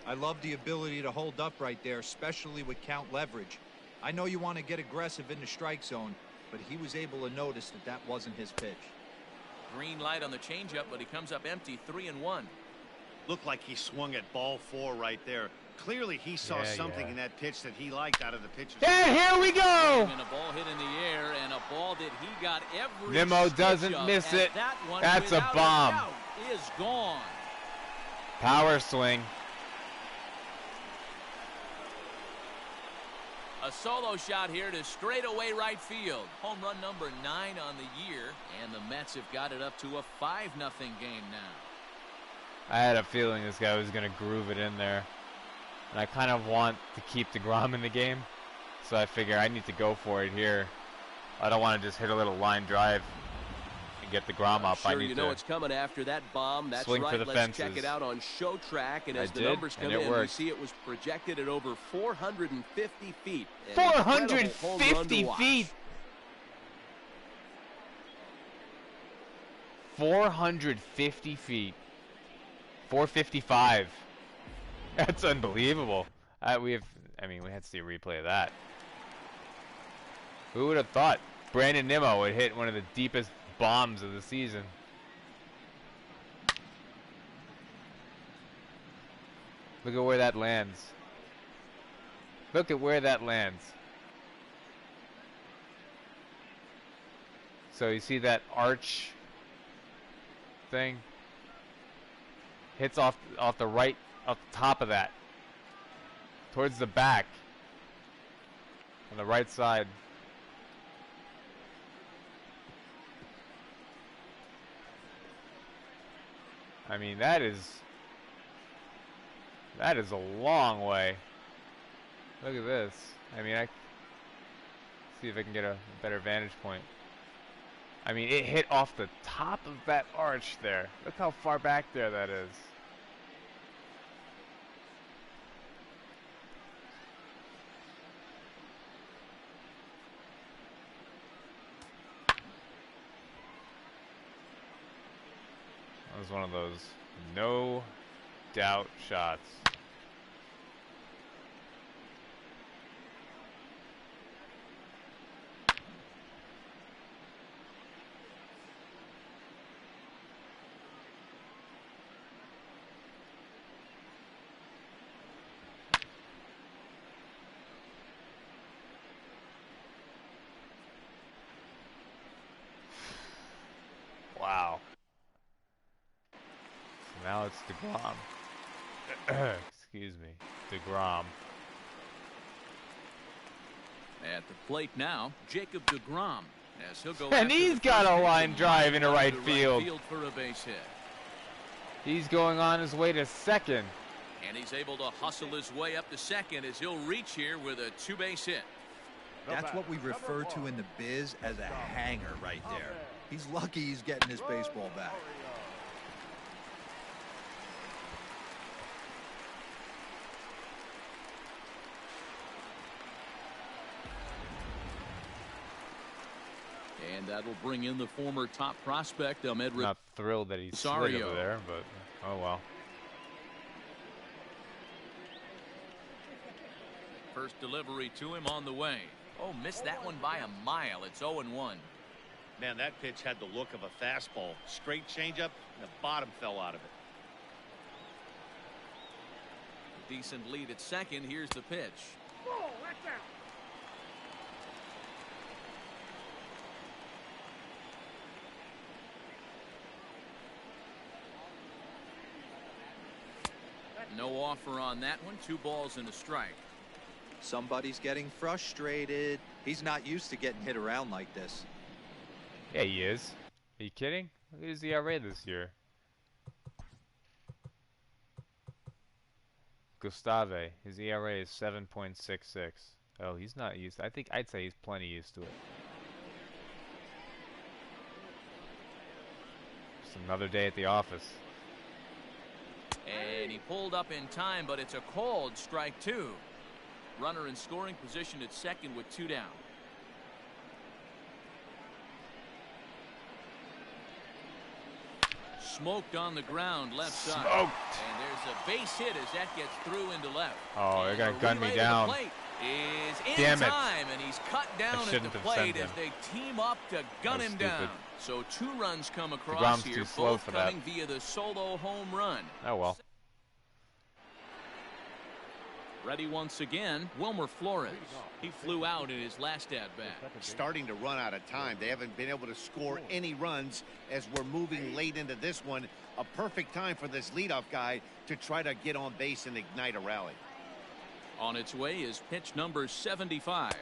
I love the ability to hold up right there, especially with count leverage. I know you want to get aggressive in the strike zone, but he was able to notice that that wasn't his pitch. Green light on the changeup, but he comes up empty. 3-1. Looked like he swung at ball 4 right there. Clearly he saw something in that pitch that he liked out of the pitcher's. And here we go. And a ball hit in the air, and a ball that he got every Nimmo stitch doesn't of, miss and it. That one, That's a without bomb. doubt, is gone. Power swing. A solo shot here to straightaway right field. Home run number 9 on the year, and the Mets have got it up to a 5-0 game now. I had a feeling this guy was going to groove it in there. And I kind of want to keep deGrom in the game. So I figure I need to go for it here. I don't want to just hit a little line drive and get deGrom up. Sure, I need you know to it's coming after that bomb. That's swing right. for the Let's fences. check it out on Show Track. And as I the did, numbers come and it in, we worked. see it was projected at over 450 feet. An 450 incredible home run to watch. feet. 450 feet. 455. That's unbelievable. I mean, we had to see a replay of that. Who would have thought Brandon Nimmo would hit one of the deepest bombs of the season? Look at where that lands. Look at where that lands. So you see that arch thing? Hits off the right, off the top of that. Towards the back. On the right side. I mean, that is a long way. Look at this. I mean, see if I can get a better vantage point. I mean, it hit off the top of that arch there. Look how far back there that is. That was one of those no doubt shots. Wow. So now it's deGrom. Excuse me. deGrom. At the plate now, Jacob deGrom. As he'll go And after he's the got first a pitch line and drive into down right to field. for a base hit. He's going on his way to second. And he's able to hustle his way up to second as he'll reach here with a 2-base hit. That's what we refer to in the biz as a hanger right there. He's lucky he's getting his baseball back. And that'll bring in the former top prospect, Ahmed Not thrilled that he slid Rosario. over there, but oh well. First delivery to him on the way. Oh, missed that one by a mile. It's 0-1. Man, that pitch had the look of a fastball. Straight changeup, and the bottom fell out of it. Decent lead at second. Here's the pitch. No offer on that one. 2 balls and a strike. Somebody's getting frustrated. He's not used to getting hit around like this. Yeah, he is. Are you kidding? Look at his ERA this year. Gustave, his ERA is 7.66. Oh, he's not used. I think I'd say he's plenty used to it. Just another day at the office. And he pulled up in time, but it's a called strike 2. Runner in scoring position at second with 2 down. Smoked on the ground left side. Smoked. And there's a base hit as that gets through into left. Oh, they're gonna gun me Relay to the down. plate is in Damn it. time, and he's cut down at shouldn't the have plate sent as him. they team up to gun him Stupid. down. So 2 runs come across DeGrom's here, too slow both for that. coming via the solo home run. Oh well. Ready once again, Wilmer Flores. He flew out in his last at-bat. Starting to run out of time. They haven't been able to score any runs as we're moving late into this one. A perfect time for this leadoff guy to try to get on base and ignite a rally. On its way is pitch number 75.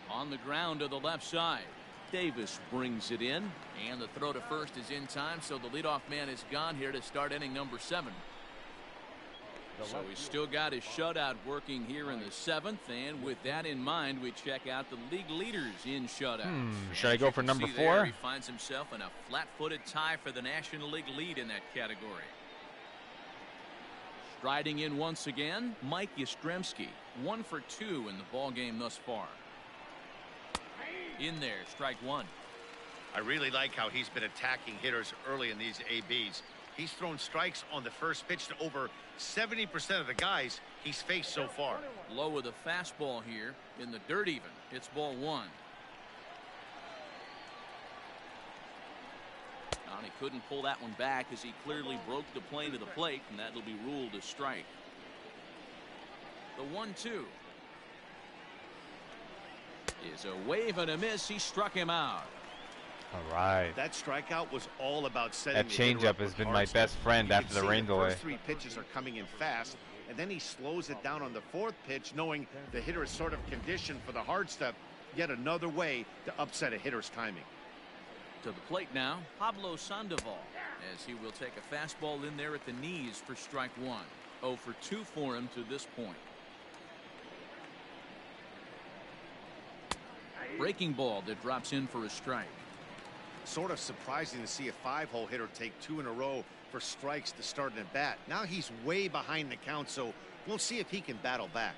On the ground to the left side. Davis brings it in, and the throw to first is in time, so the leadoff man is gone here to start inning number 7. So he's still got his shutout working here in the 7th, and with that in mind, we check out the league leaders in shutouts. Should I go for number 4? He finds himself in a flat-footed tie for the National League lead in that category. Striding in once again, Mike Yastrzemski, 1 for 2 in the ball game thus far. In there, strike 1. I really like how he's been attacking hitters early in these ABs. He's thrown strikes on the first pitch to over 70% of the guys he's faced so far. Low with a fastball here in the dirt even. It's ball 1. And he couldn't pull that one back as he clearly broke the plane to the plate, and that'll be ruled a strike. The 1-2 is a wave and a miss. He struck him out. All right. That strikeout was all about setting That the hitter changeup up has with been hard my stuff. best friend You can after the see rain the delay. first 3 pitches are coming in fast, and then he slows it down on the 4th pitch, knowing the hitter is sort of conditioned for the hard stuff. Yet another way to upset a hitter's timing. To the plate now, Pablo Sandoval, as he will take a fastball in there at the knees for strike 1. 0 for 2 for him to this point. Breaking ball that drops in for a strike. Sort of surprising to see a 5-hole hitter take 2 in a row for strikes to start an at-bat. Now he's way behind the count, so we'll see if he can battle back.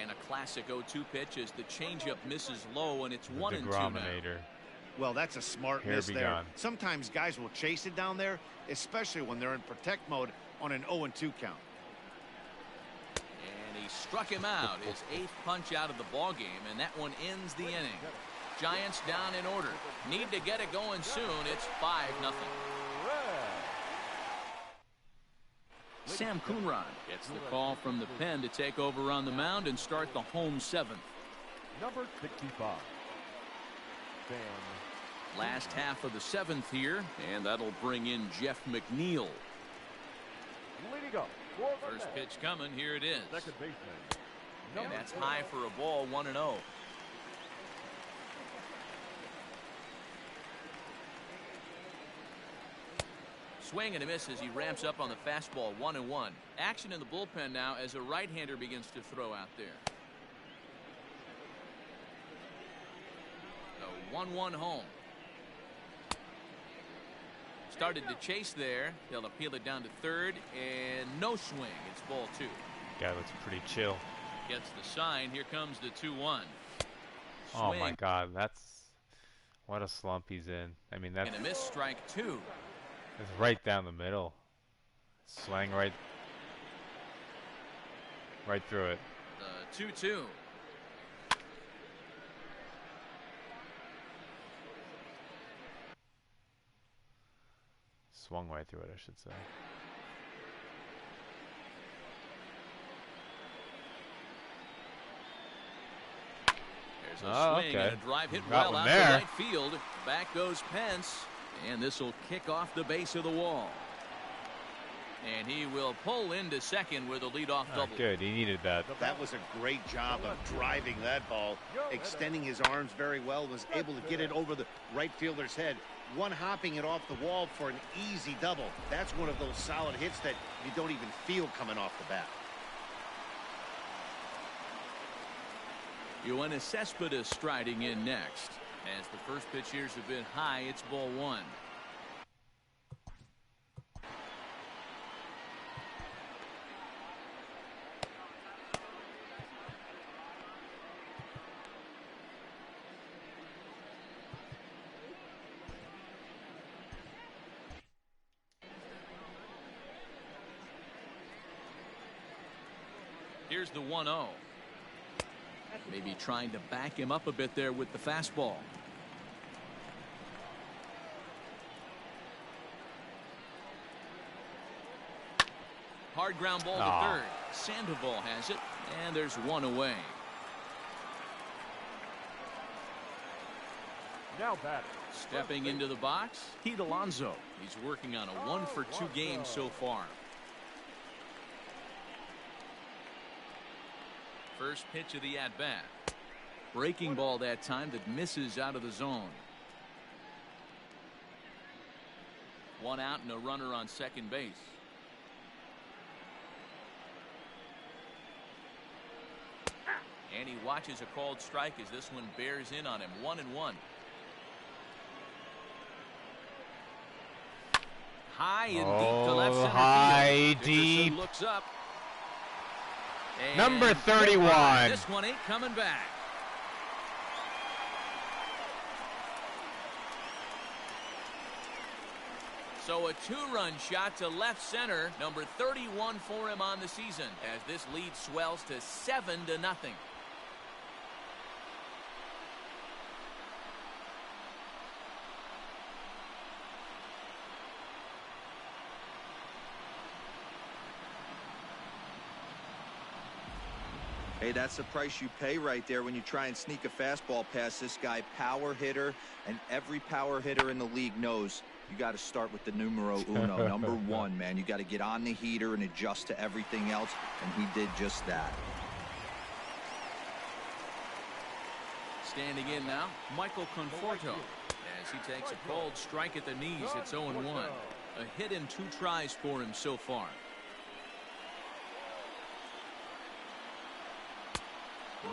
And a classic 0-2 pitch as the changeup misses low, and it's 1-2 now. DeGrominator. Well, that's a smart Here miss be there. gone. Sometimes guys will chase it down there, especially when they're in protect mode on an 0-2 count. And he struck him out, his 8th punch out of the ball game, and that one ends the inning. Giants down in order. Need to get it going soon. It's 5-0. Sam Coonrod gets the call from the pen to take over on the mound and start the home 7th. Number 65. Sam. Last half of the 7th here, and that'll bring in Jeff McNeil. Leading up for the First net, pitch coming. Here it is. second baseman. And Number that's high for a ball, 1-0. Swing and a miss as he ramps up on the fastball, 1-1. Action in the bullpen now as a right-hander begins to throw out there. The 1-1 home. Started to chase there. They'll appeal it down to third, and no swing. It's ball 2. Guy looks pretty chill. Gets the sign. Here comes the 2-1. Oh my God, that's what a slump he's in. I mean, that's And a miss, strike 2. it's right down the middle. Swang right through it. The 2-2. Swung right through it, I should say. There's a swing okay. and a drive hit Got well one out there. to right field. Back goes Pence, and this will kick off the base of the wall. And he will pull into second with a leadoff double. Good, he needed that. That was a great job of driving that ball, extending his arms very well, was able to get it over the right fielder's head, one-hopping it off the wall for an easy double. That's one of those solid hits that you don't even feel coming off the bat. Yoenis Cespedes striding in next. As the first pitch years have been high, it's ball 1. Here's the 1-0. Maybe trying to back him up a bit there with the fastball. Hard ground ball to third. Sandoval has it, and there's one away. Now batting. Stepping into the box, Pete Alonso. He's working on a 1-for-2 game so far. First pitch of the at-bat. Breaking ball that time that misses out of the zone. One out and a runner on second base. And he watches a called strike as this one bears in on him. 1-1. High and deep to left center high, field. deep. Dickerson looks up. And Number 31. This one ain't coming back. So a 2-run shot to left center. Number 31 for him on the season as this lead swells to 7-0. Hey, that's the price you pay right there when you try and sneak a fastball past this guy. Power hitter, and every power hitter in the league knows you got to start with the numero uno, number 1, man. You got to get on the heater and adjust to everything else, and he did just that. Standing in now, Michael Conforto. As he takes a cold strike at the knees, it's 0-1. A hit in 2 tries for him so far.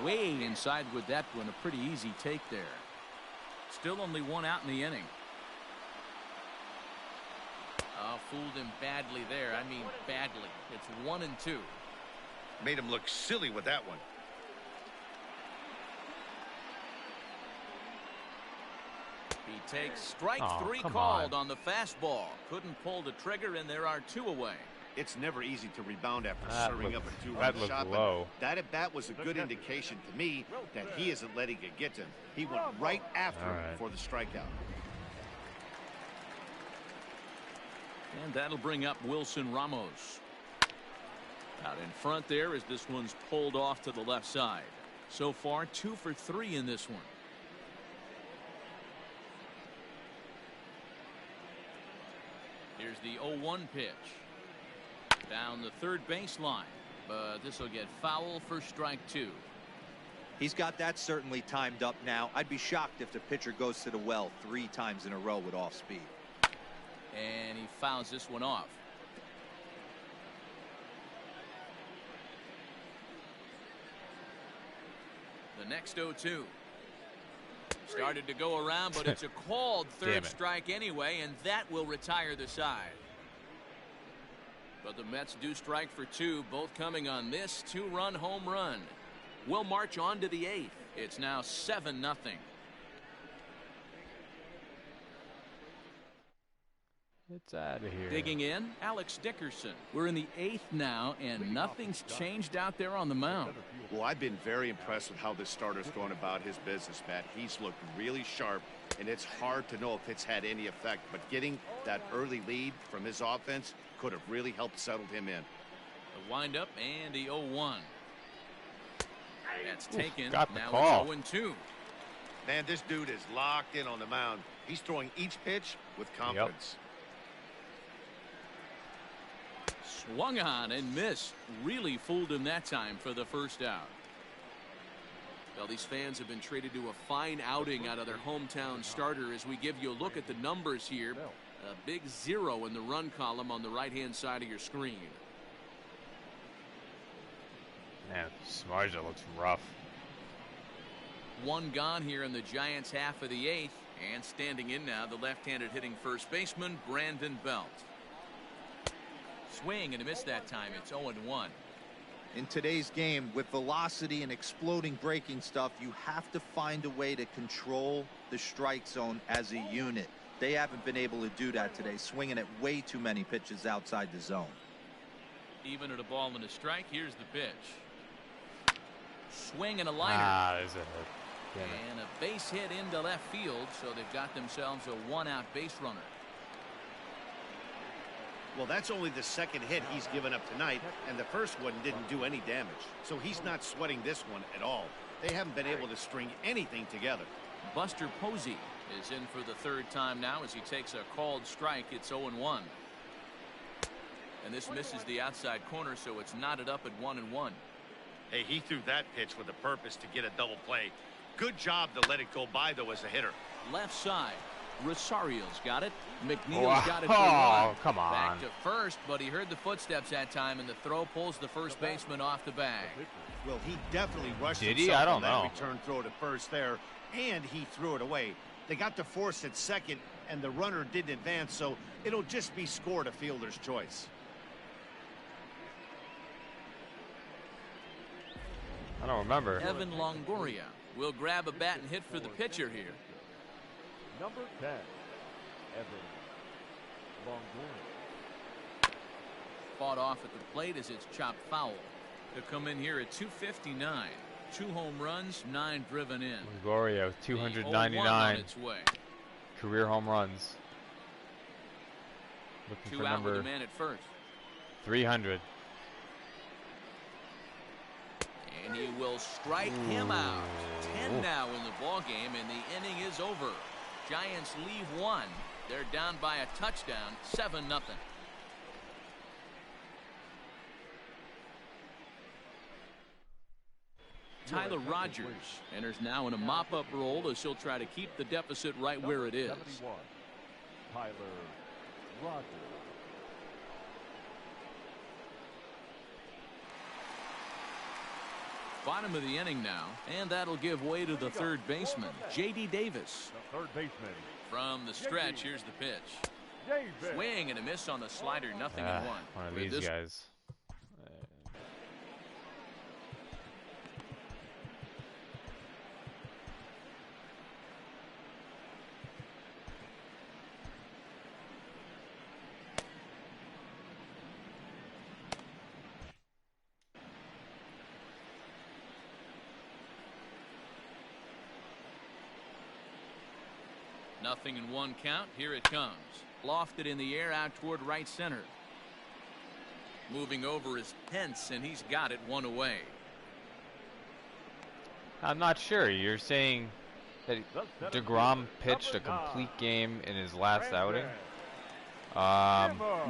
Way inside with that one. A pretty easy take there. Still only 1 out in the inning. Fooled him badly there. I mean badly. It's 1-2. Made him look silly with that one. He takes strike 3 come called on. the fastball. Couldn't pull the trigger, and there are 2 away. It's never easy to rebound after That serving looked- up a 2-run that looked shot. low. But that at-bat was a good indication to me that he isn't letting it get to him. He went right after him for the strikeout. And that'll bring up Wilson Ramos. Out in front there as this one's pulled off to the left side. So far 2 for 3 in this one. Here's the 0-1 pitch. Down the third baseline. But this will get foul for strike 2. He's got that certainly timed up now. I'd be shocked if the pitcher goes to the well 3 times in a row with off speed. And he fouls this one off. The next 0-2. Started to go around, but it's a called third Damn it. strike anyway, and that will retire the side. But the Mets do strike for 2, both coming on this 2-run home run. We'll march on to the 8th. It's now 7-0. It's out of here. Digging in, Alex Dickerson. We're in the 8th now, and nothing's changed out there on the mound. Well, I've been very impressed with how this starter's going about his business, Matt. He's looked really sharp, and it's hard to know if it's had any effect. But getting that early lead from his offense could have really helped settle him in. The windup and the 0-1. That's taken. Got the Now call. it's 0-2. Man, this dude is locked in on the mound. He's throwing each pitch with confidence. Swung on and missed. Really fooled him that time for the first out. Well, these fans have been treated to a fine outing out of their hometown starter as we give you a look at the numbers here. A big 0 in the run column on the right-hand side of your screen. Man, Samardzija looks rough. 1 gone here in the Giants' half of the 8th. And standing in now, the left-handed hitting first baseman, Brandon Belt. Swing and a miss that time. It's 0-1. In today's game, with velocity and exploding breaking stuff, you have to find a way to control the strike zone as a unit. They haven't been able to do that today, swinging at way too many pitches outside the zone. Even at a ball and a strike, here's the pitch. Swing and a liner. Ah, there's a hit. Damn it. And a base hit into left field, so they've got themselves a 1-out base runner. Well, that's only the second hit he's given up tonight, and the first one didn't do any damage. So he's not sweating this one at all. They haven't been able to string anything together. Buster Posey is in for the 3rd time now as he takes a called strike. It's 0-1. And this misses the outside corner, so it's knotted up at 1-1. Hey, he threw that pitch with a purpose to get a double play. Good job to let it go by, though, as a hitter. Left side. Rosario's got it. McNeil's Wow. got it for 1. Oh, come on. Back to first, but he heard the footsteps that time, and the throw pulls the first baseman off the bag. Well, he definitely rushed Did he? himself I don't on that know. return throw to first there, and he threw it away. They got to force at second, and the runner didn't advance, so it'll just be scored a fielder's choice. I don't remember. Evan Longoria will grab a bat and hit for the pitcher here. Number 10, Evan Longoria. Fought off at the plate as it's chopped foul. To come in here at 259. 2 home runs, 9 driven in. Longoria with The 0-1 on 299 its way. career home runs. Looking 2 for out with number a man at first. 300. And he will strike him out. 10 now in the ball game, and the inning is over. Giants leave 1. They're down by a touchdown, 7-0. Tyler Rogers enters now in a mop-up role as he'll try to keep the deficit right where it is. 71, Tyler Rogers. Bottom of the inning now, and that'll give way to the third baseman, J.D. Davis. The third baseman. From the stretch, here's the pitch. Davis. Swing and a miss on the slider, 0-1. One of With these this guys. Nothing in 1 count. Here it comes. Lofted in the air out toward right center. Moving over is Pence, and he's got it 1 away. I'm not sure. You're saying that deGrom pitched a complete game in his last outing?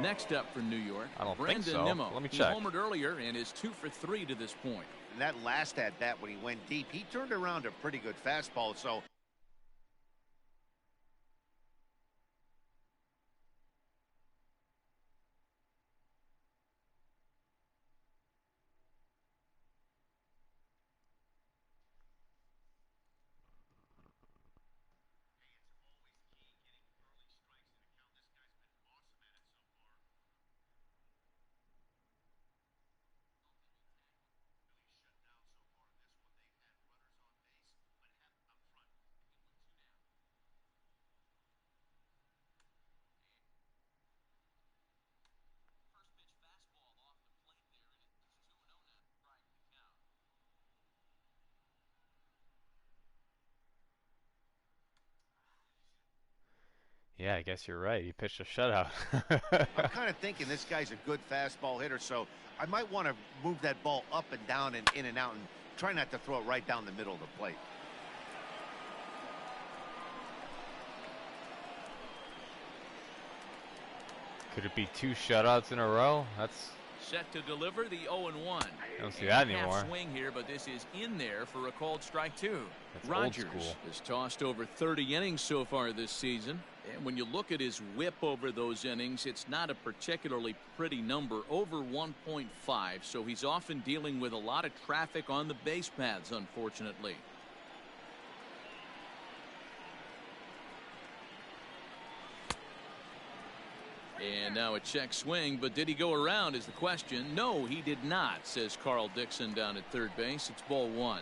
Next up for New York, I don't Brandon think so. Nimmo. Let me He check. homered earlier and is 2 for 3 to this point. And that last at-bat when he went deep, he turned around a pretty good fastball, so Yeah, I guess you're right. He pitched a shutout. I'm kind of thinking this guy's a good fastball hitter, so I might want to move that ball up and down and in and out and try not to throw it right down the middle of the plate. Could it be 2 shutouts in a row? That's Set to deliver the 0-1. I don't see that anymore. Half swing here, but this is in there for a called strike 2. That's Rogers old school. has tossed over 30 innings so far this season. And when you look at his whip over those innings, it's not a particularly pretty number, over 1.5. So he's often dealing with a lot of traffic on the base paths, unfortunately. And now a check swing, but did he go around is the question. No, he did not, says Carl Dixon down at third base. It's ball 1.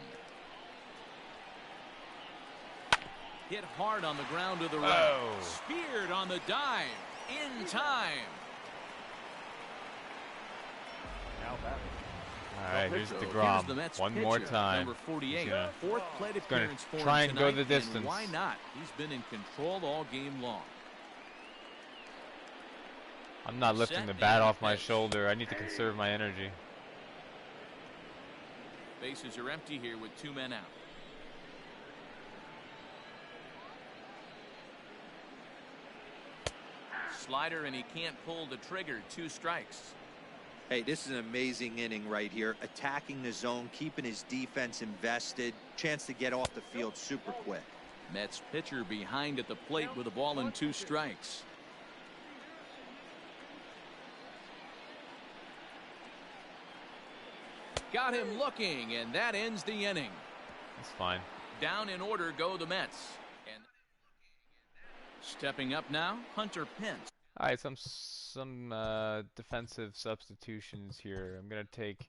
Hit hard on the ground to the right. Speared on the dive. In time. Now batting. All right, here's So deGrom. here's the Mets One pitcher, more time. Number 48. He's gonna- Fourth plate gonna appearance for try him and go tonight, the distance. and why not? He's been in control all game long. I'm not lifting Set the bat and off my pitch. shoulder. I need to conserve my energy. Bases are empty here with 2 men out. Slider, and he can't pull the trigger. 2 strikes. Hey, this is an amazing inning right here. Attacking the zone, keeping his defense invested. Chance to get off the field super quick. Mets pitcher behind at the plate with a ball and 2 strikes. Got him looking, and that ends the inning. That's fine. Down in order go the Mets. And stepping up now, Hunter Pence. All right, some defensive substitutions here. I'm gonna take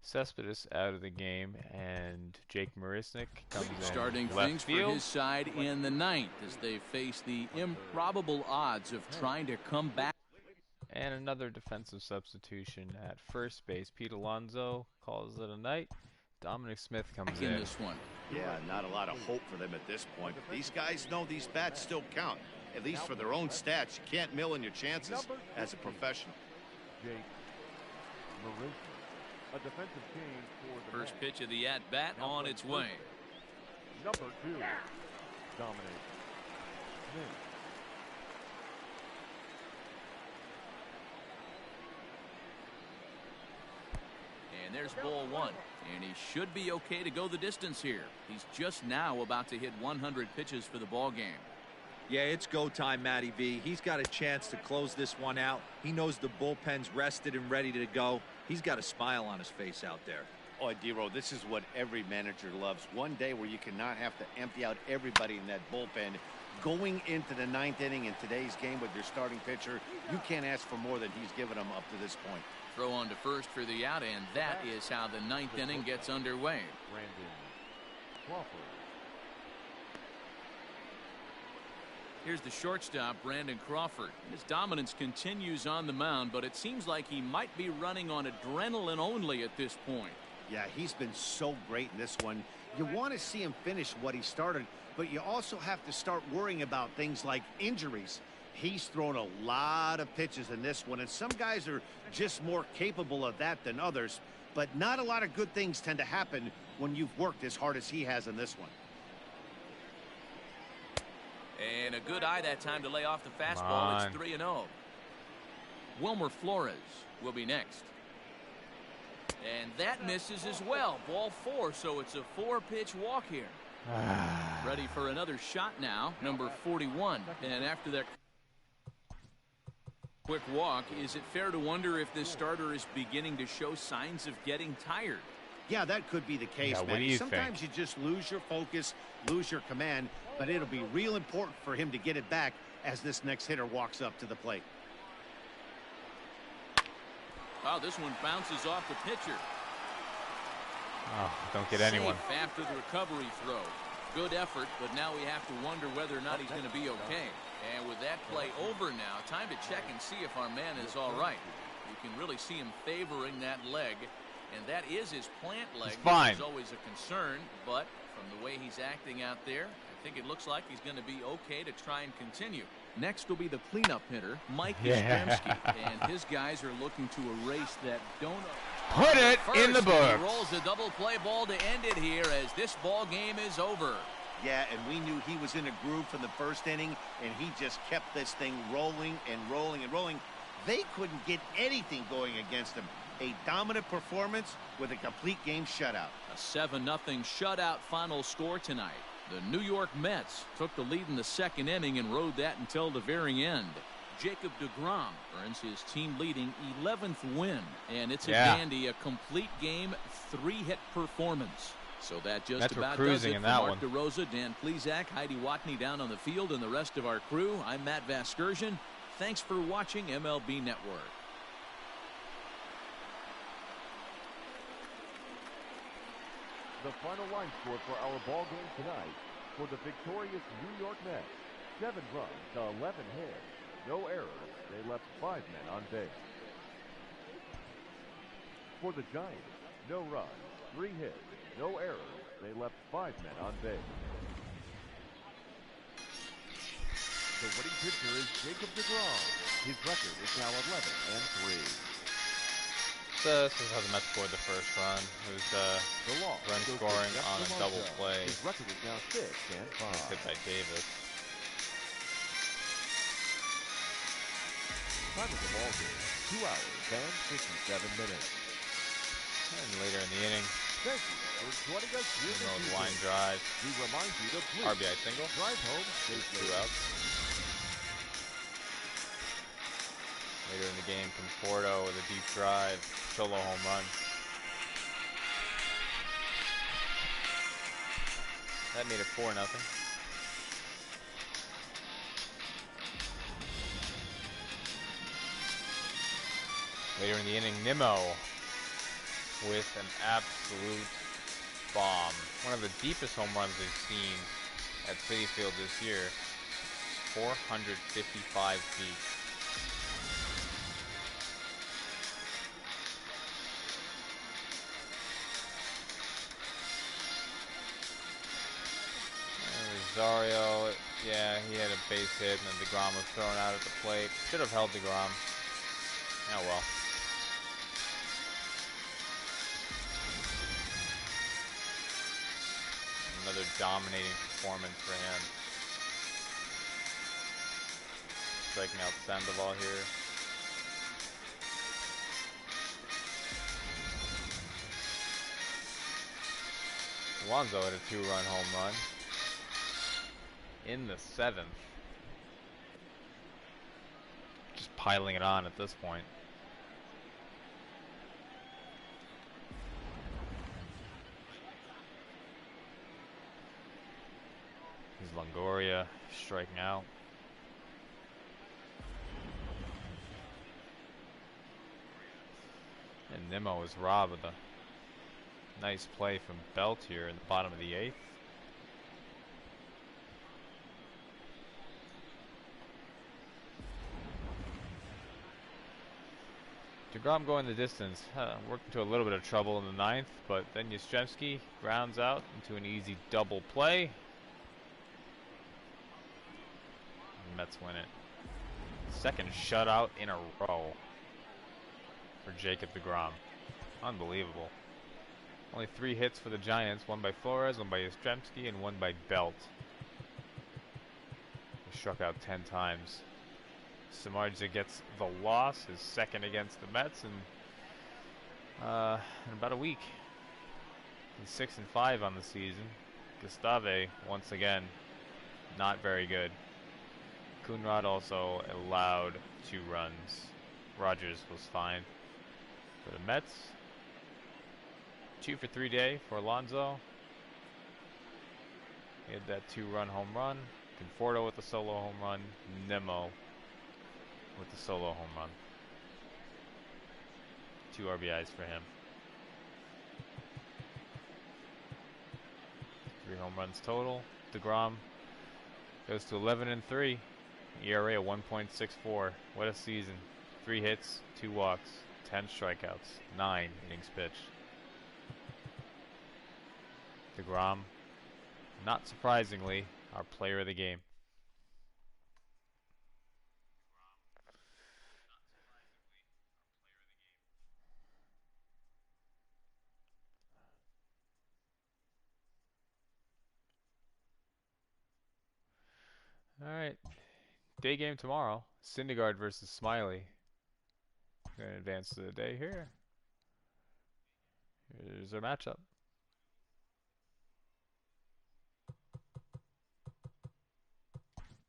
Cespedes out of the game, and Jake Marisnik comes in Starting left things for field. his side in the 9th as they face the improbable odds of trying to come back. And another defensive substitution at first base. Pete Alonso calls it a night. Dominic Smith comes in in. this one. Yeah, not a lot of hope for them at this point. But these guys know these bats still count, at least for their own stats. You can't mill in your chances as a professional. Jake Marisnik, a defensive change for the First Mets. pitch of the at-bat on its way. Number 2, Dominic Smith. And there's ball 1. And he should be okay to go the distance here. He's just now about to hit 100 pitches for the ball game. Yeah, it's go time, Matty V. He's got a chance to close this one out. He knows the bullpen's rested and ready to go. He's got a smile on his face out there. Oh, D-Row, this is what every manager loves. One day where you cannot have to empty out everybody in that bullpen. Going into the 9th inning in today's game with your starting pitcher, you can't ask for more than he's given them up to this point. Throw on to first for the out, and that is how the 9th inning gets underway. Brandon Crawford. Here's the shortstop, Brandon Crawford. His dominance continues on the mound, but it seems like he might be running on adrenaline only at this point. Yeah, he's been so great in this one. You want to see him finish what he started, but you also have to start worrying about things like injuries. He's thrown a lot of pitches in this one, and some guys are just more capable of that than others, but not a lot of good things tend to happen when you've worked as hard as he has in this one. And a good eye that time to lay off the fastball. It's 3-0. Wilmer Flores will be next. And that misses as well. Ball 4, so it's a 4-pitch walk here. Ready for another shot now, number 41. And after that quick walk, is it fair to wonder if this starter is beginning to show signs of getting tired? Yeah, that could be the case, Yeah, what man. do you Sometimes think? you just lose your focus, lose your command, but it'll be real important for him to get it back as this next hitter walks up to the plate. Wow, this one bounces off the pitcher. Oh, don't get anyone. Safe after the recovery throw. Good effort, but now we have to wonder whether or not he's going to be okay. And with that play over now, time to check and see if our man is all right. You can really see him favoring that leg, and that is his plant leg, fine. which is always a concern, but from the way he's acting out there, I think it looks like he's going to be okay to try and continue. Next will be the cleanup hitter, Mike Yeah. Yastrzemski. And his guys are looking to erase that donut. Put it in the First, books. he rolls a double play ball to end it here as this ball game is over. Yeah, and we knew he was in a groove from the first inning, and he just kept this thing rolling and rolling and rolling. They couldn't get anything going against him. A dominant performance with a complete game shutout. A 7-0 shutout final score tonight. The New York Mets took the lead in the second inning and rode that until the very end. Jacob deGrom earns his team-leading 11th win, and it's a dandy, a complete game, 3-hit performance. So that just Mets were about cruising does it in for that Mark one. DeRosa, Dan Plesac, Heidi Watney down on the field, and the rest of our crew. I'm Matt Vasgersian. Thanks for watching MLB Network. The final line score for our ball game tonight for the victorious New York Mets: 7 runs to 11 hits, no errors. They left 5 men on base. For the Giants, no runs, 3 hits, no errors. They left 5 men on base. The winning pitcher is Jacob deGrom. His record is now 11-3. So this is how the Mets scored the first run. It was run scoring on a double play. His record is now 6-5. Hit by Davis. Time of the ball game, 2 hours and 57 minutes. And later in the inning, Thank you for joining us here this the evening. line drive, We remind you to please RBI single, drive home safely. 2 outs. Later in the game, Conforto with a deep drive, solo home run. That made it 4-0. Later in the inning, Nimmo with an absolute bomb. One of the deepest home runs we've seen at Citi Field this year. 455 feet. Rosario, yeah, he had a base hit, and then deGrom was thrown out at the plate. Should have held deGrom. Oh well. Another dominating performance for him. Striking out Sandoval here. Alonso had a 2-run home run in the 7th. Just piling it on at this point. Here's Longoria striking out. And Nimmo is robbed with a nice play from Belt here in the bottom of the 8th. deGrom going the distance. Worked into a little bit of trouble in the 9th, but then Yastrzemski grounds out into an easy double play. And the Mets win it. Second shutout in a row for Jacob deGrom. Unbelievable. Only 3 hits for the Giants, 1 by Flores, 1 by Yastrzemski, and 1 by Belt. He struck out 10 times. Samardzija gets the loss, his second against the Mets in about a week. He's 6-5 on the season. Gustave, once again, not very good. Coonrod also allowed 2 runs. Rogers was fine. For the Mets, 2 for 3 day for Alonso. He had that 2-run home run. Conforto with the solo home run. Nimmo with the solo home run. 2 RBIs for him. 3 home runs total. deGrom goes to 11-3. ERA of 1.64. What a season. 3 hits, 2 walks, 10 strikeouts, 9 innings pitched. deGrom, not surprisingly, our player of the game. All right. Day game tomorrow. Syndergaard versus Smiley. Going to advance to the day here. Here's our matchup.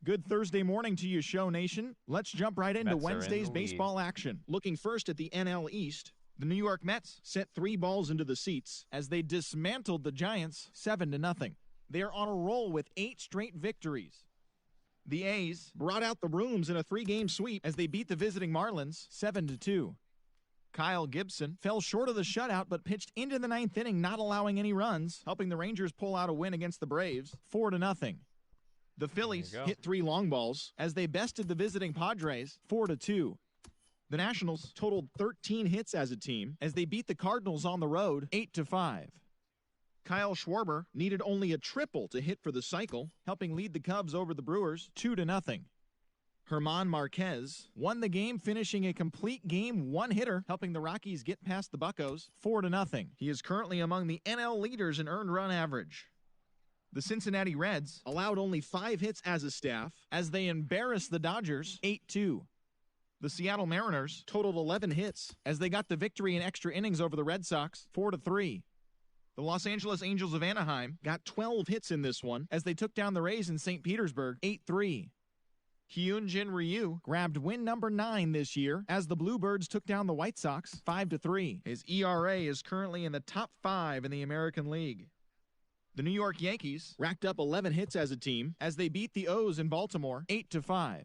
Good Thursday morning to you, Show Nation. Let's jump right into Mets are in Wednesday's the lead. baseball action. Looking first at the NL East, the New York Mets sent 3 balls into the seats as they dismantled the Giants 7-0. They are on a roll with 8 straight victories. The A's brought out the rooms in a 3-game sweep as they beat the visiting Marlins 7-2. Kyle Gibson fell short of the shutout but pitched into the 9th inning, not allowing any runs, helping the Rangers pull out a win against the Braves 4-0. The Phillies hit 3 long balls as they bested the visiting Padres 4-2. The Nationals totaled 13 hits as a team as they beat the Cardinals on the road 8-5. Kyle Schwarber needed only a triple to hit for the cycle, helping lead the Cubs over the Brewers 2-0. German Marquez won the game, finishing a complete game one-hitter, helping the Rockies get past the Buccos 4-0. He is currently among the NL leaders in earned run average. The Cincinnati Reds allowed only 5 hits as a staff as they embarrassed the Dodgers 8-2. The Seattle Mariners totaled 11 hits as they got the victory in extra innings over the Red Sox 4-3. The Los Angeles Angels of Anaheim got 12 hits in this one as they took down the Rays in St. Petersburg 8-3. Hyunjin Ryu grabbed win number 9 this year as the Bluebirds took down the White Sox 5-3. His ERA is currently in the top 5 in the American League. The New York Yankees racked up 11 hits as a team as they beat the O's in Baltimore 8-5.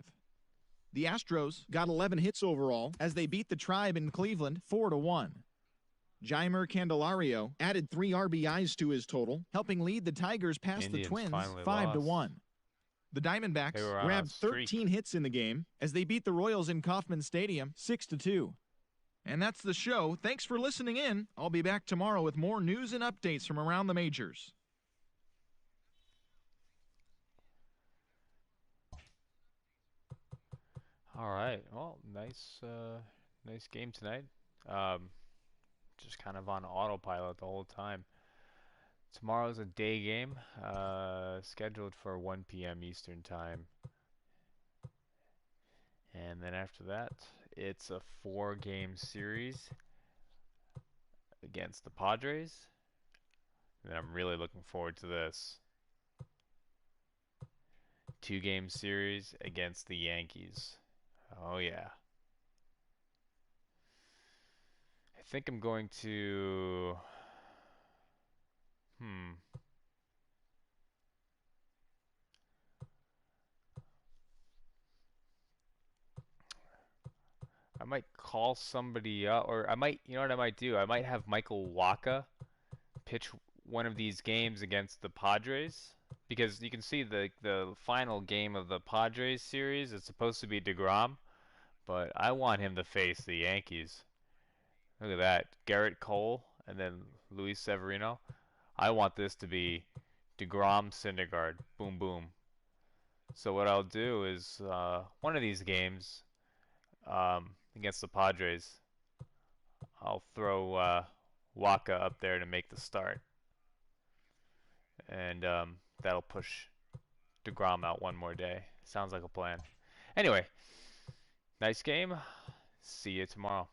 The Astros got 11 hits overall as they beat the Tribe in Cleveland 4-1. Jeimer Candelario added 3 RBIs to his total, helping lead the Tigers past Indians the Twins finally 5-1. lost. The Diamondbacks They were on a grabbed streak. 13 hits in the game as they beat the Royals in Kauffman Stadium 6-2. And that's the show. Thanks for listening in. I'll be back tomorrow with more news and updates from around the majors. All right. Well, nice game tonight. Just kind of on autopilot the whole time. Tomorrow's a day game, scheduled for 1 p.m. Eastern Time. And then after that, it's a 4-game series against the Padres. And I'm really looking forward to this. 2-game series against the Yankees. Oh yeah. I think I'm going to... I might call somebody up, or I might, you know what I might do? I might have Michael Wacha pitch one of these games against the Padres, because you can see the final game of the Padres series is supposed to be deGrom, but I want him to face the Yankees. Look at that, Garrett Cole and then Luis Severino. I want this to be deGrom Syndergaard, boom boom. So what I'll do is one of these games against the Padres, I'll throw Wacha up there to make the start. And that'll push deGrom out one more day. Sounds like a plan. Anyway, nice game. See you tomorrow.